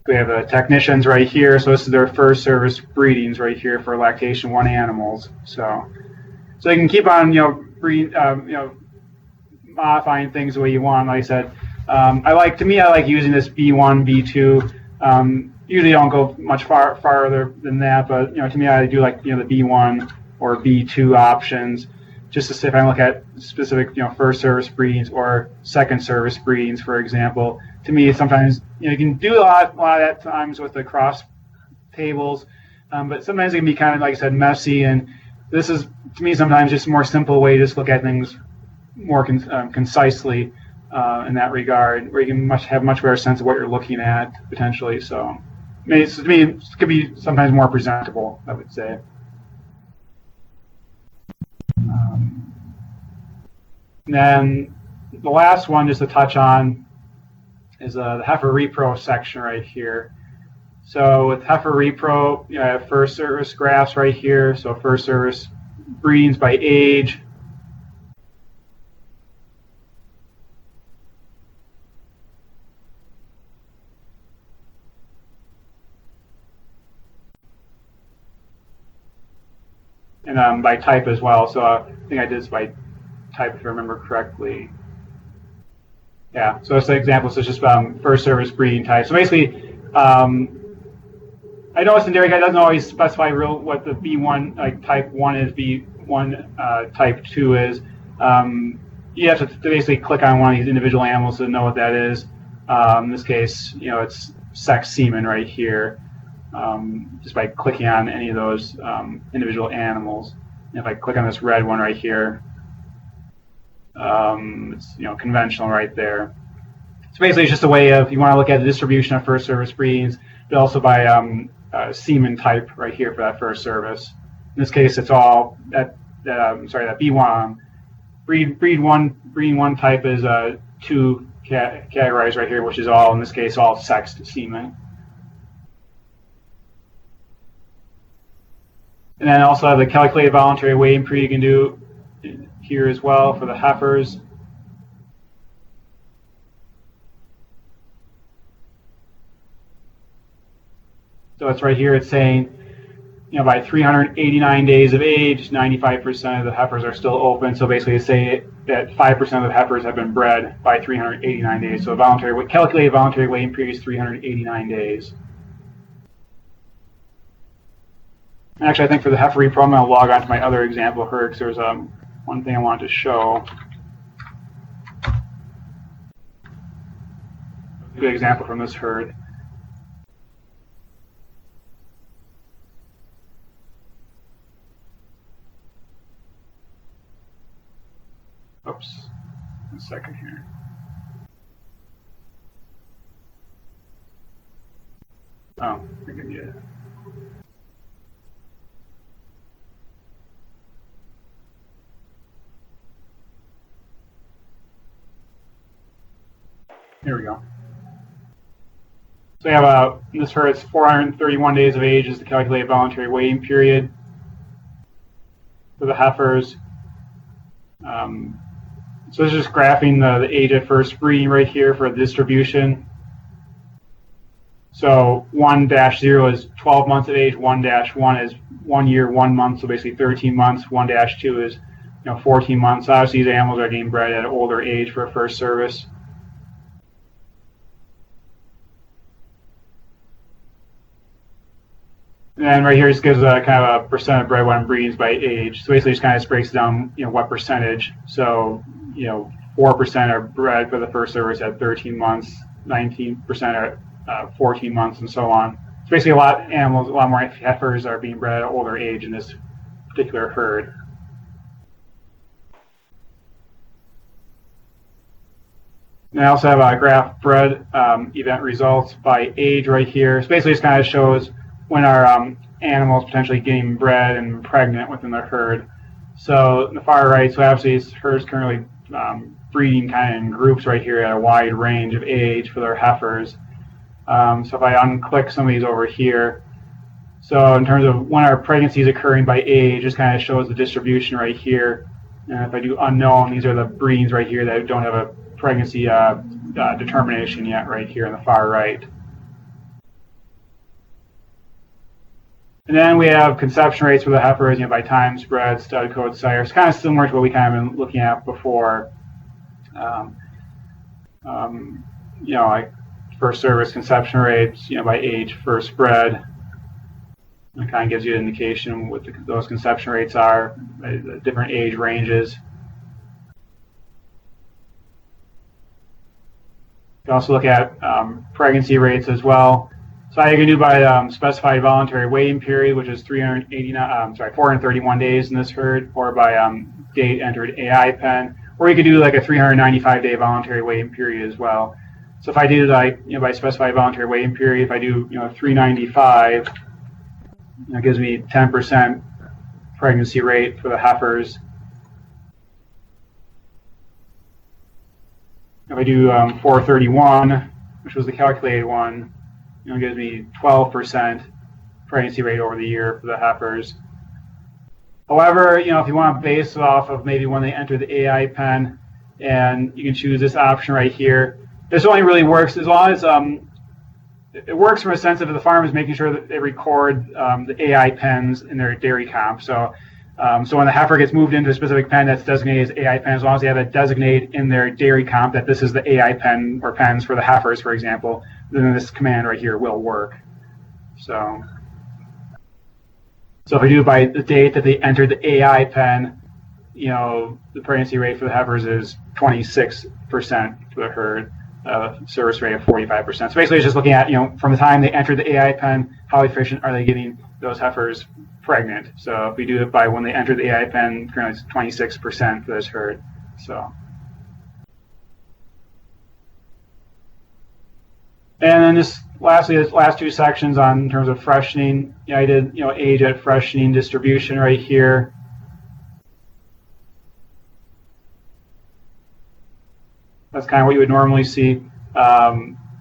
We have the technicians right here, so this is their first service breedings right here for lactation 1 animals. So you can keep on, modifying things the way you want. Like I said, I like using this B1, B2. Usually, I don't go much farther than that, but to me, I do like the B1 or B2 options, just to see if I look at specific first service breedings or second service breedings, for example. To me, sometimes you can do a lot of that times with the cross tables, but sometimes it can be kind of, like I said, messy. And this is, to me, sometimes just a more simple way to just look at things more concisely in that regard, where you can have much better sense of what you're looking at potentially. So, to me, it could be sometimes more presentable, I would say. And then the last one, just to touch on, is the heifer repro section right here. So with heifer repro, I have first service graphs right here. So first service breedings by age. And by type as well. So I think I did this by type, if I remember correctly. Yeah, so it's an example. So it's just first service breeding type. So basically, I noticed in dairy guide doesn't always specify what the B1 type 1 is, B1 type 2 is. You have to basically click on one of these individual animals to know what that is. In this case, it's sex semen right here. Just by clicking on any of those individual animals. And if I click on this red one right here, it's conventional right there. So basically, it's just a way of, you want to look at the distribution of first service breedings, but also by semen type right here for that first service. In this case, it's all that B1 breeding one type is 2 categories right here, which is all, in this case, all sexed semen. And then also have the calculated voluntary weighing period you can do here as well for the heifers. So it's right here, it's saying, by 389 days of age, 95% of the heifers are still open. So basically it's saying that 5% of the heifers have been bred by 389 days. So calculated voluntary weighing period is 389 days. Actually, I think for the heifer repro, I'm going to log on to my other example here, because there's one thing I wanted to show. A good example from this herd. Oops, 1 second here. Oh, I can get it. Here we go. So we have in this herd, it's 431 days of age is the calculated voluntary weighing period for the heifers. So this is just graphing the age at first breeding right here for the distribution. So 1-0 is 12 months of age, 1-1 is 1 year, 1 month, so basically 13 months. 1-2 is 14 months. Obviously, these animals are getting bred at an older age for a first service. And then right here, it just gives kind of a percent of bred when breedings by age. So basically, just kind of breaks down, what percentage. So, 4% are bred for the first service at 13 months, 19% are 14 months, and so on. So basically, a lot more heifers are being bred at an older age in this particular herd. And I also have a graph bred event results by age right here. So basically, this kind of shows when our animals potentially getting bred and pregnant within the herd. So on the far right, so obviously this herd's currently breeding kind of in groups right here at a wide range of age for their heifers. So if I unclick some of these over here, so in terms of when our pregnancy is occurring by age, this kind of shows the distribution right here. And if I do unknown, these are the breedings right here that don't have a pregnancy determination yet right here on the far right. And then we have conception rates for the heifers, by time spread, stud code, sire. It's kind of similar to what we kind of been looking at before. Like first service conception rates, by age, first bred. It kind of gives you an indication what those conception rates are, different age ranges. You can also look at pregnancy rates as well. So you can do by specified voluntary waiting period, which is 431 days in this herd, or by date entered AI pen, or you could do like a 395-day voluntary waiting period as well. So if I do like by specified voluntary waiting period, if I do 395, it gives me 10% pregnancy rate for the heifers. If I do 431, which was the calculated one, it gives me 12% pregnancy rate over the year for the heifers. However, if you want to base it off of maybe when they enter the AI pen, and you can choose this option right here. This only really works as long as it works from a sense of the farm is making sure that they record the AI pens in their dairy comp. So when the heifer gets moved into a specific pen that's designated as AI pen, as long as they have it designated in their dairy comp that this is the AI pen or pens for the heifers, for example, then this command right here will work. So if I do it by the date that they entered the AI pen, the pregnancy rate for the heifers is 26% for the herd, service rate of 45%. So basically it's just looking at, from the time they enter the AI pen, how efficient are they getting those heifers pregnant. So if we do it by when they enter the AI pen, currently it's 26% for this herd. So. And then lastly, this last two sections in terms of freshening. I did, age at freshening distribution right here. That's kind of what you would normally see.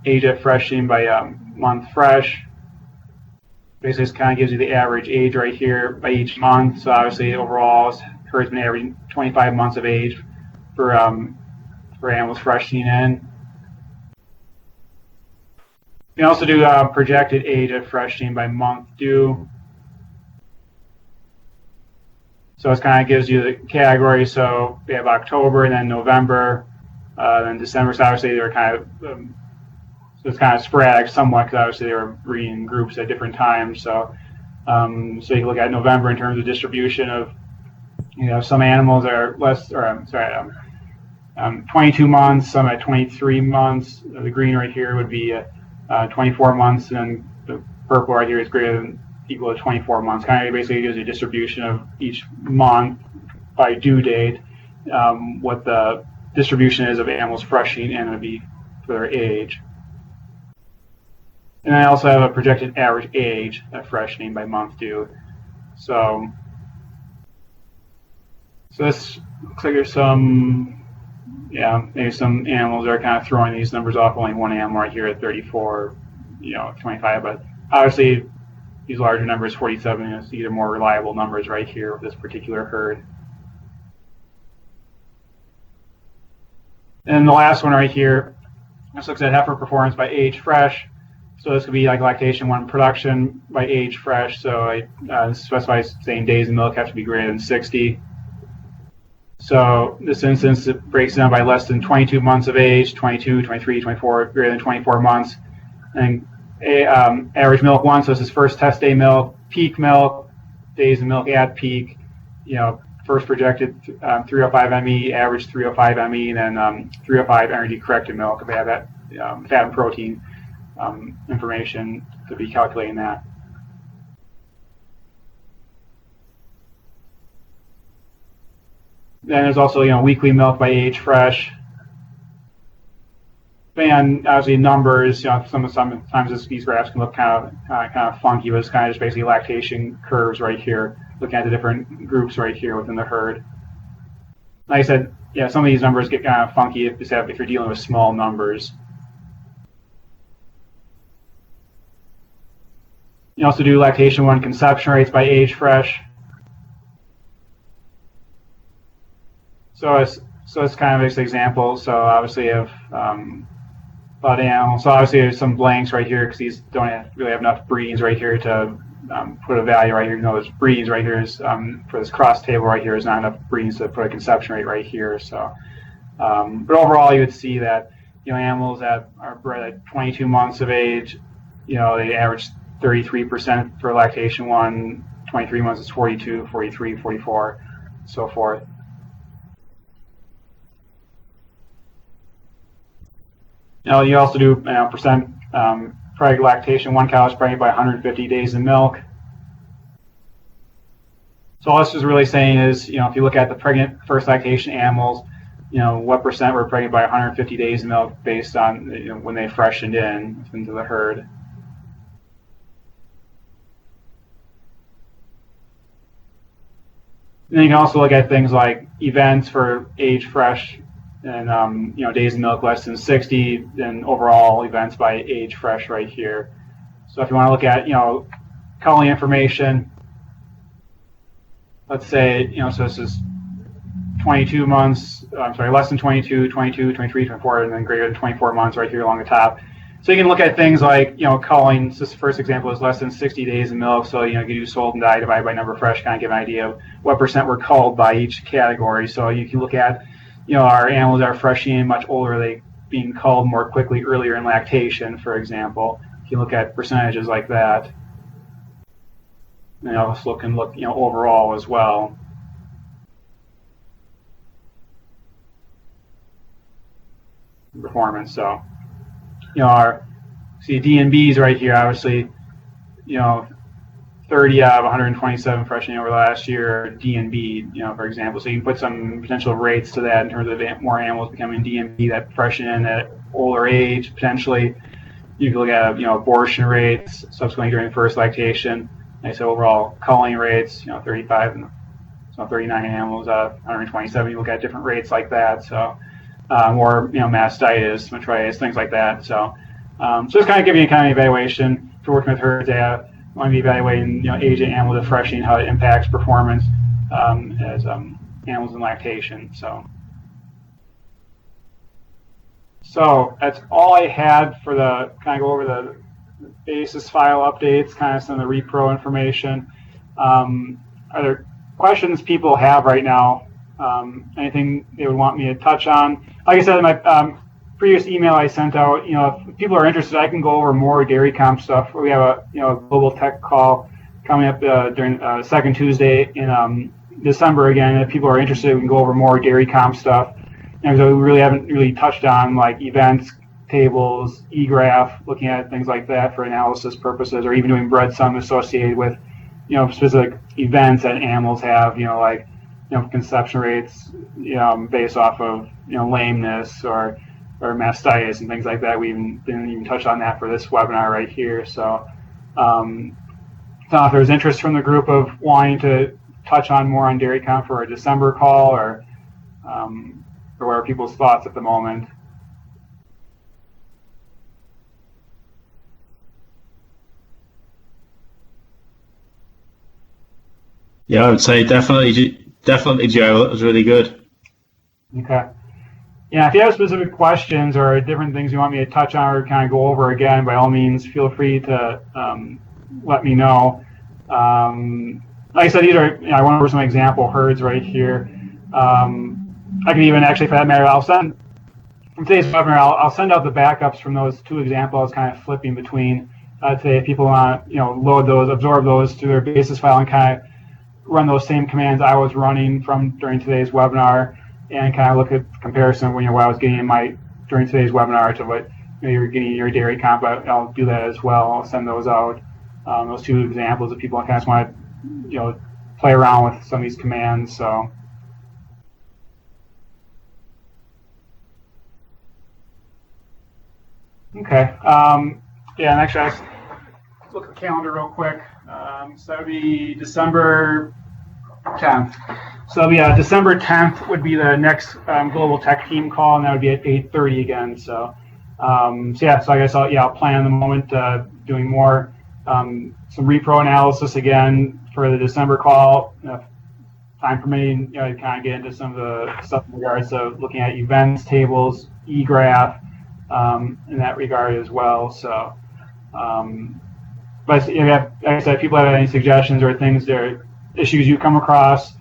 Age at freshening by month fresh. Basically, this kind of gives you the average age right here by each month. So obviously, overall, herd's been averaging 25 months of age for animals freshening in. You can also do projected age at freshening by month due. So this kind of gives you the category. So we have October and then November, then December. So obviously they're kind of so it's kind of sporadic somewhat because obviously they were breeding in groups at different times. So you can look at November in terms of distribution of some animals are less, or 22 months, some at 23 months. The green right here would be 24 months, and then the purple right here is greater than equal to 24 months. Kind of basically gives you a distribution of each month by due date, what the distribution is of animals freshening and would be for their age. And I also have a projected average age at freshening by month due. So this looks like there's some, maybe some animals are kind of throwing these numbers off. Only one animal right here at 34, 25, but obviously these larger numbers, 47, is either more reliable numbers right here with this particular herd. And the last one right here, this looks at heifer performance by age fresh. So this could be like lactation when production by age fresh. So I specify saying days in milk have to be greater than 60. So this instance, it breaks down by less than 22 months of age, 22, 23, 24, greater than 24 months. And average milk one, so this is first test day milk, peak milk, days in milk at peak, first projected 305 ME, average 305 ME, and then 305 energy corrected milk if they have that fat and protein information to be calculating that. then there's also weekly milk by age fresh. And obviously numbers, sometimes these graphs can look kind of funky, but it's kind of just basically lactation curves right here, looking at the different groups right here within the herd. Like I said, some of these numbers get kind of funky if you're dealing with small numbers. You also do lactation 1 conception rates by age fresh. So it's kind of this example. So obviously you have blood animals. So obviously there's some blanks right here because these don't really have enough breedings right here to put a value right here. There's breedings right here is for this cross table right here is not enough breedings to put a conception rate right here. So, but overall you would see that animals that are bred at 22 months of age, they average 33% for lactation 1. 23 months is 42, 43, 44, so forth. You also do percent preg lactation 1 cow is pregnant by 150 days of milk. So all this is really saying is, if you look at the pregnant first lactation animals, what percent were pregnant by 150 days of milk based on when they freshened into the herd. And then you can also look at things like events for age fresh and days of milk less than 60, and overall events by age fresh right here. So if you want to look at culling information, let's say so this is 22 months. Less than 22, 22, 23, 24, and then greater than 24 months right here along the top. So you can look at things like culling. So this first example is less than 60 days of milk. So you can do sold and die divided by number of fresh, kind of give an idea of what percent were culled by each category. So you can look at our animals that are freshing in much older, they being culled more quickly earlier in lactation, for example. You can look at percentages like that. And also can look overall as well. Performance. So our DNBs right here, obviously 30 out of 127 freshening over last year DNB, for example. So you can put some potential rates to that in terms of more animals becoming DNB that freshen in at older age, potentially. You can look at abortion rates subsequently during first lactation. Like I said, overall culling rates, 35 and 39 animals out of 127. You look at different rates like that. So or mastitis, metritis, things like that. So it's kind of giving you kind of evaluation for working with herds. Want to be evaluating age of animal to freshening, how it impacts performance as animals in lactation. So that's all I had for the kind of go over the basis file updates, kind of some of the repro information. Are there questions people have right now? Anything they would want me to touch on? Like I said in my previous email I sent out, if people are interested, I can go over more dairy comp stuff. We have a global tech call coming up during second Tuesday in December again. If people are interested, we can go over more dairy comp stuff. And so we really haven't really touched on like events, tables, eGraph, looking at things like that for analysis purposes, or even doing bread sum associated with specific events that animals have, like conception rates based off of lameness or mastitis and things like that. We didn't even touch on that for this webinar right here. So if there's interest from the group of wanting to touch on more on dairy comp for a December call, or what are people's thoughts at the moment? Yeah, I would say definitely, Joe. That was really good. Okay. Yeah, if you have specific questions or different things you want me to touch on or kind of go over again, by all means, feel free to let me know. Like I said, I went over some example herds right here. I can even actually, for that matter, from today's webinar, I'll send out the backups from those two examples, kind of flipping between. I'd say if people want load those, absorb those to their basis file and kind of run those same commands I was running from during today's webinar, and kind of look at comparison when what I was getting in during today's webinar to what you're getting in your dairy comp. I'll do that as well. I'll send those out. Those two examples if people kind of want to play around with some of these commands. So Okay. Yeah, and actually, let's look at the calendar real quick. So that would be December 10th. So yeah, December 10th would be the next global tech team call, and that would be at 8:30 again. So, so yeah, so I guess I'll plan in the moment doing more some repro analysis again for the December call. Time permitting, kind of get into some of the stuff in regards to looking at events, tables, eGraph, in that regard as well. So, but like I said, if people have any suggestions or things or issues you come across,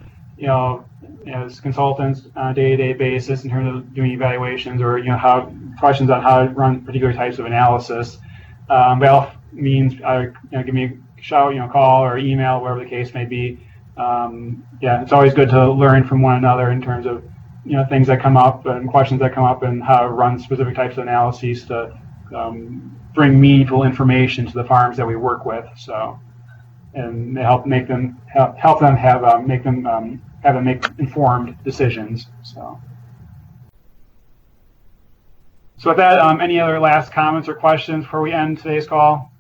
as consultants on a day-to-day basis in terms of doing evaluations or how questions on how to run particular types of analysis, by all means, give me a shout, call or email, whatever the case may be. Yeah, it's always good to learn from one another in terms of things that come up and questions that come up and how to run specific types of analyses to bring meaningful information to the farms that we work with. So, and help make them make informed decisions. So with that, any other last comments or questions before we end today's call?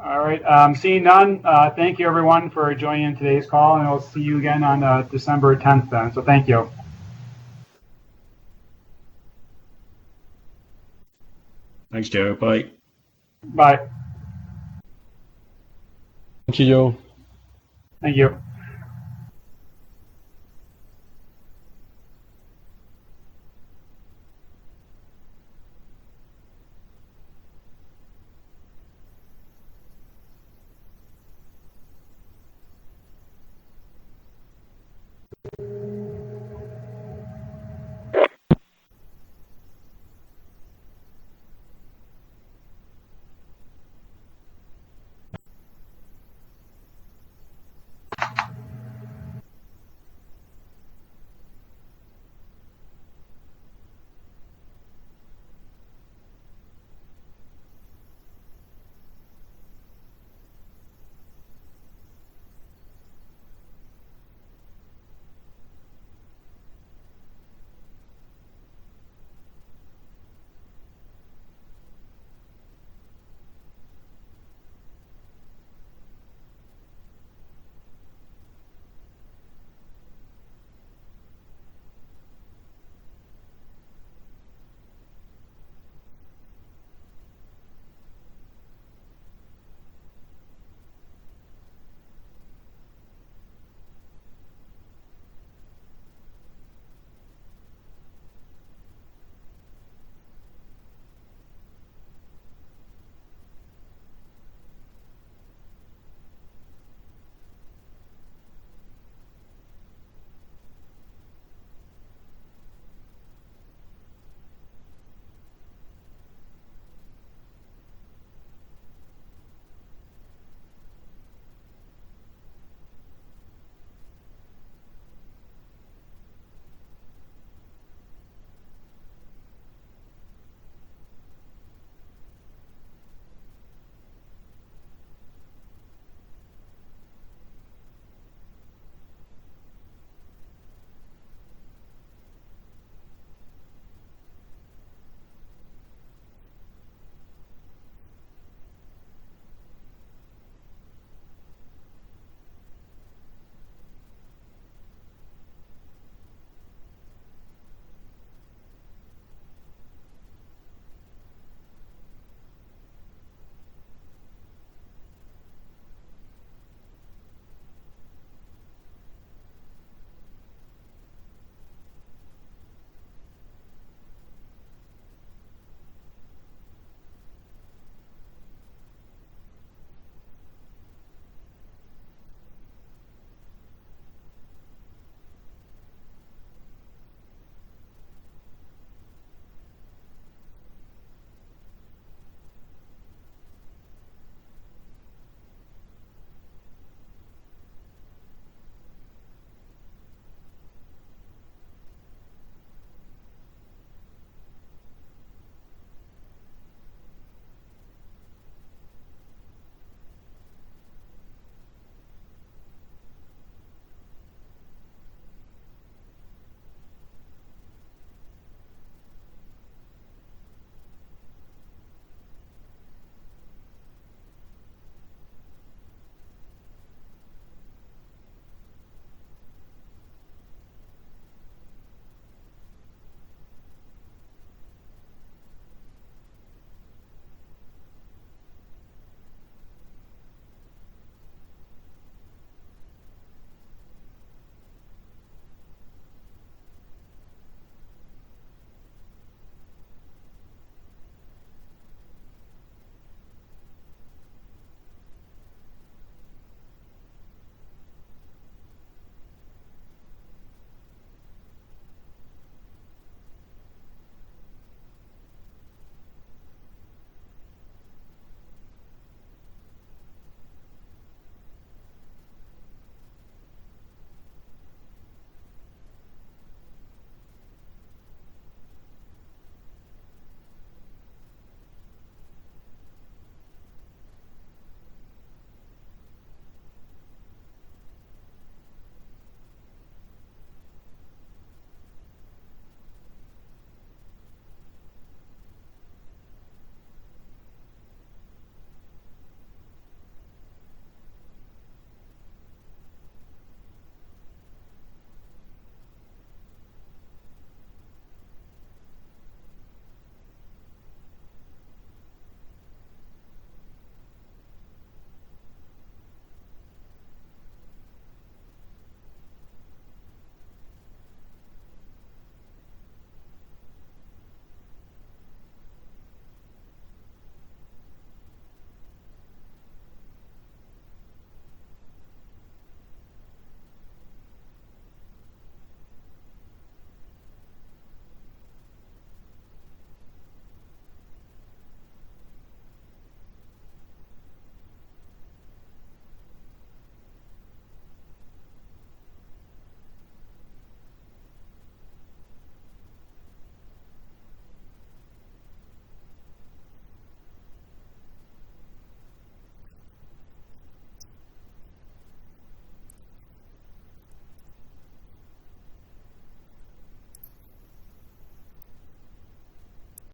All right, seeing none, thank you everyone for joining today's call, and I'll see you again on December 10th then. So thank you. Thanks, Joe. Bye. Bye. Thank you, Joe. Thank you.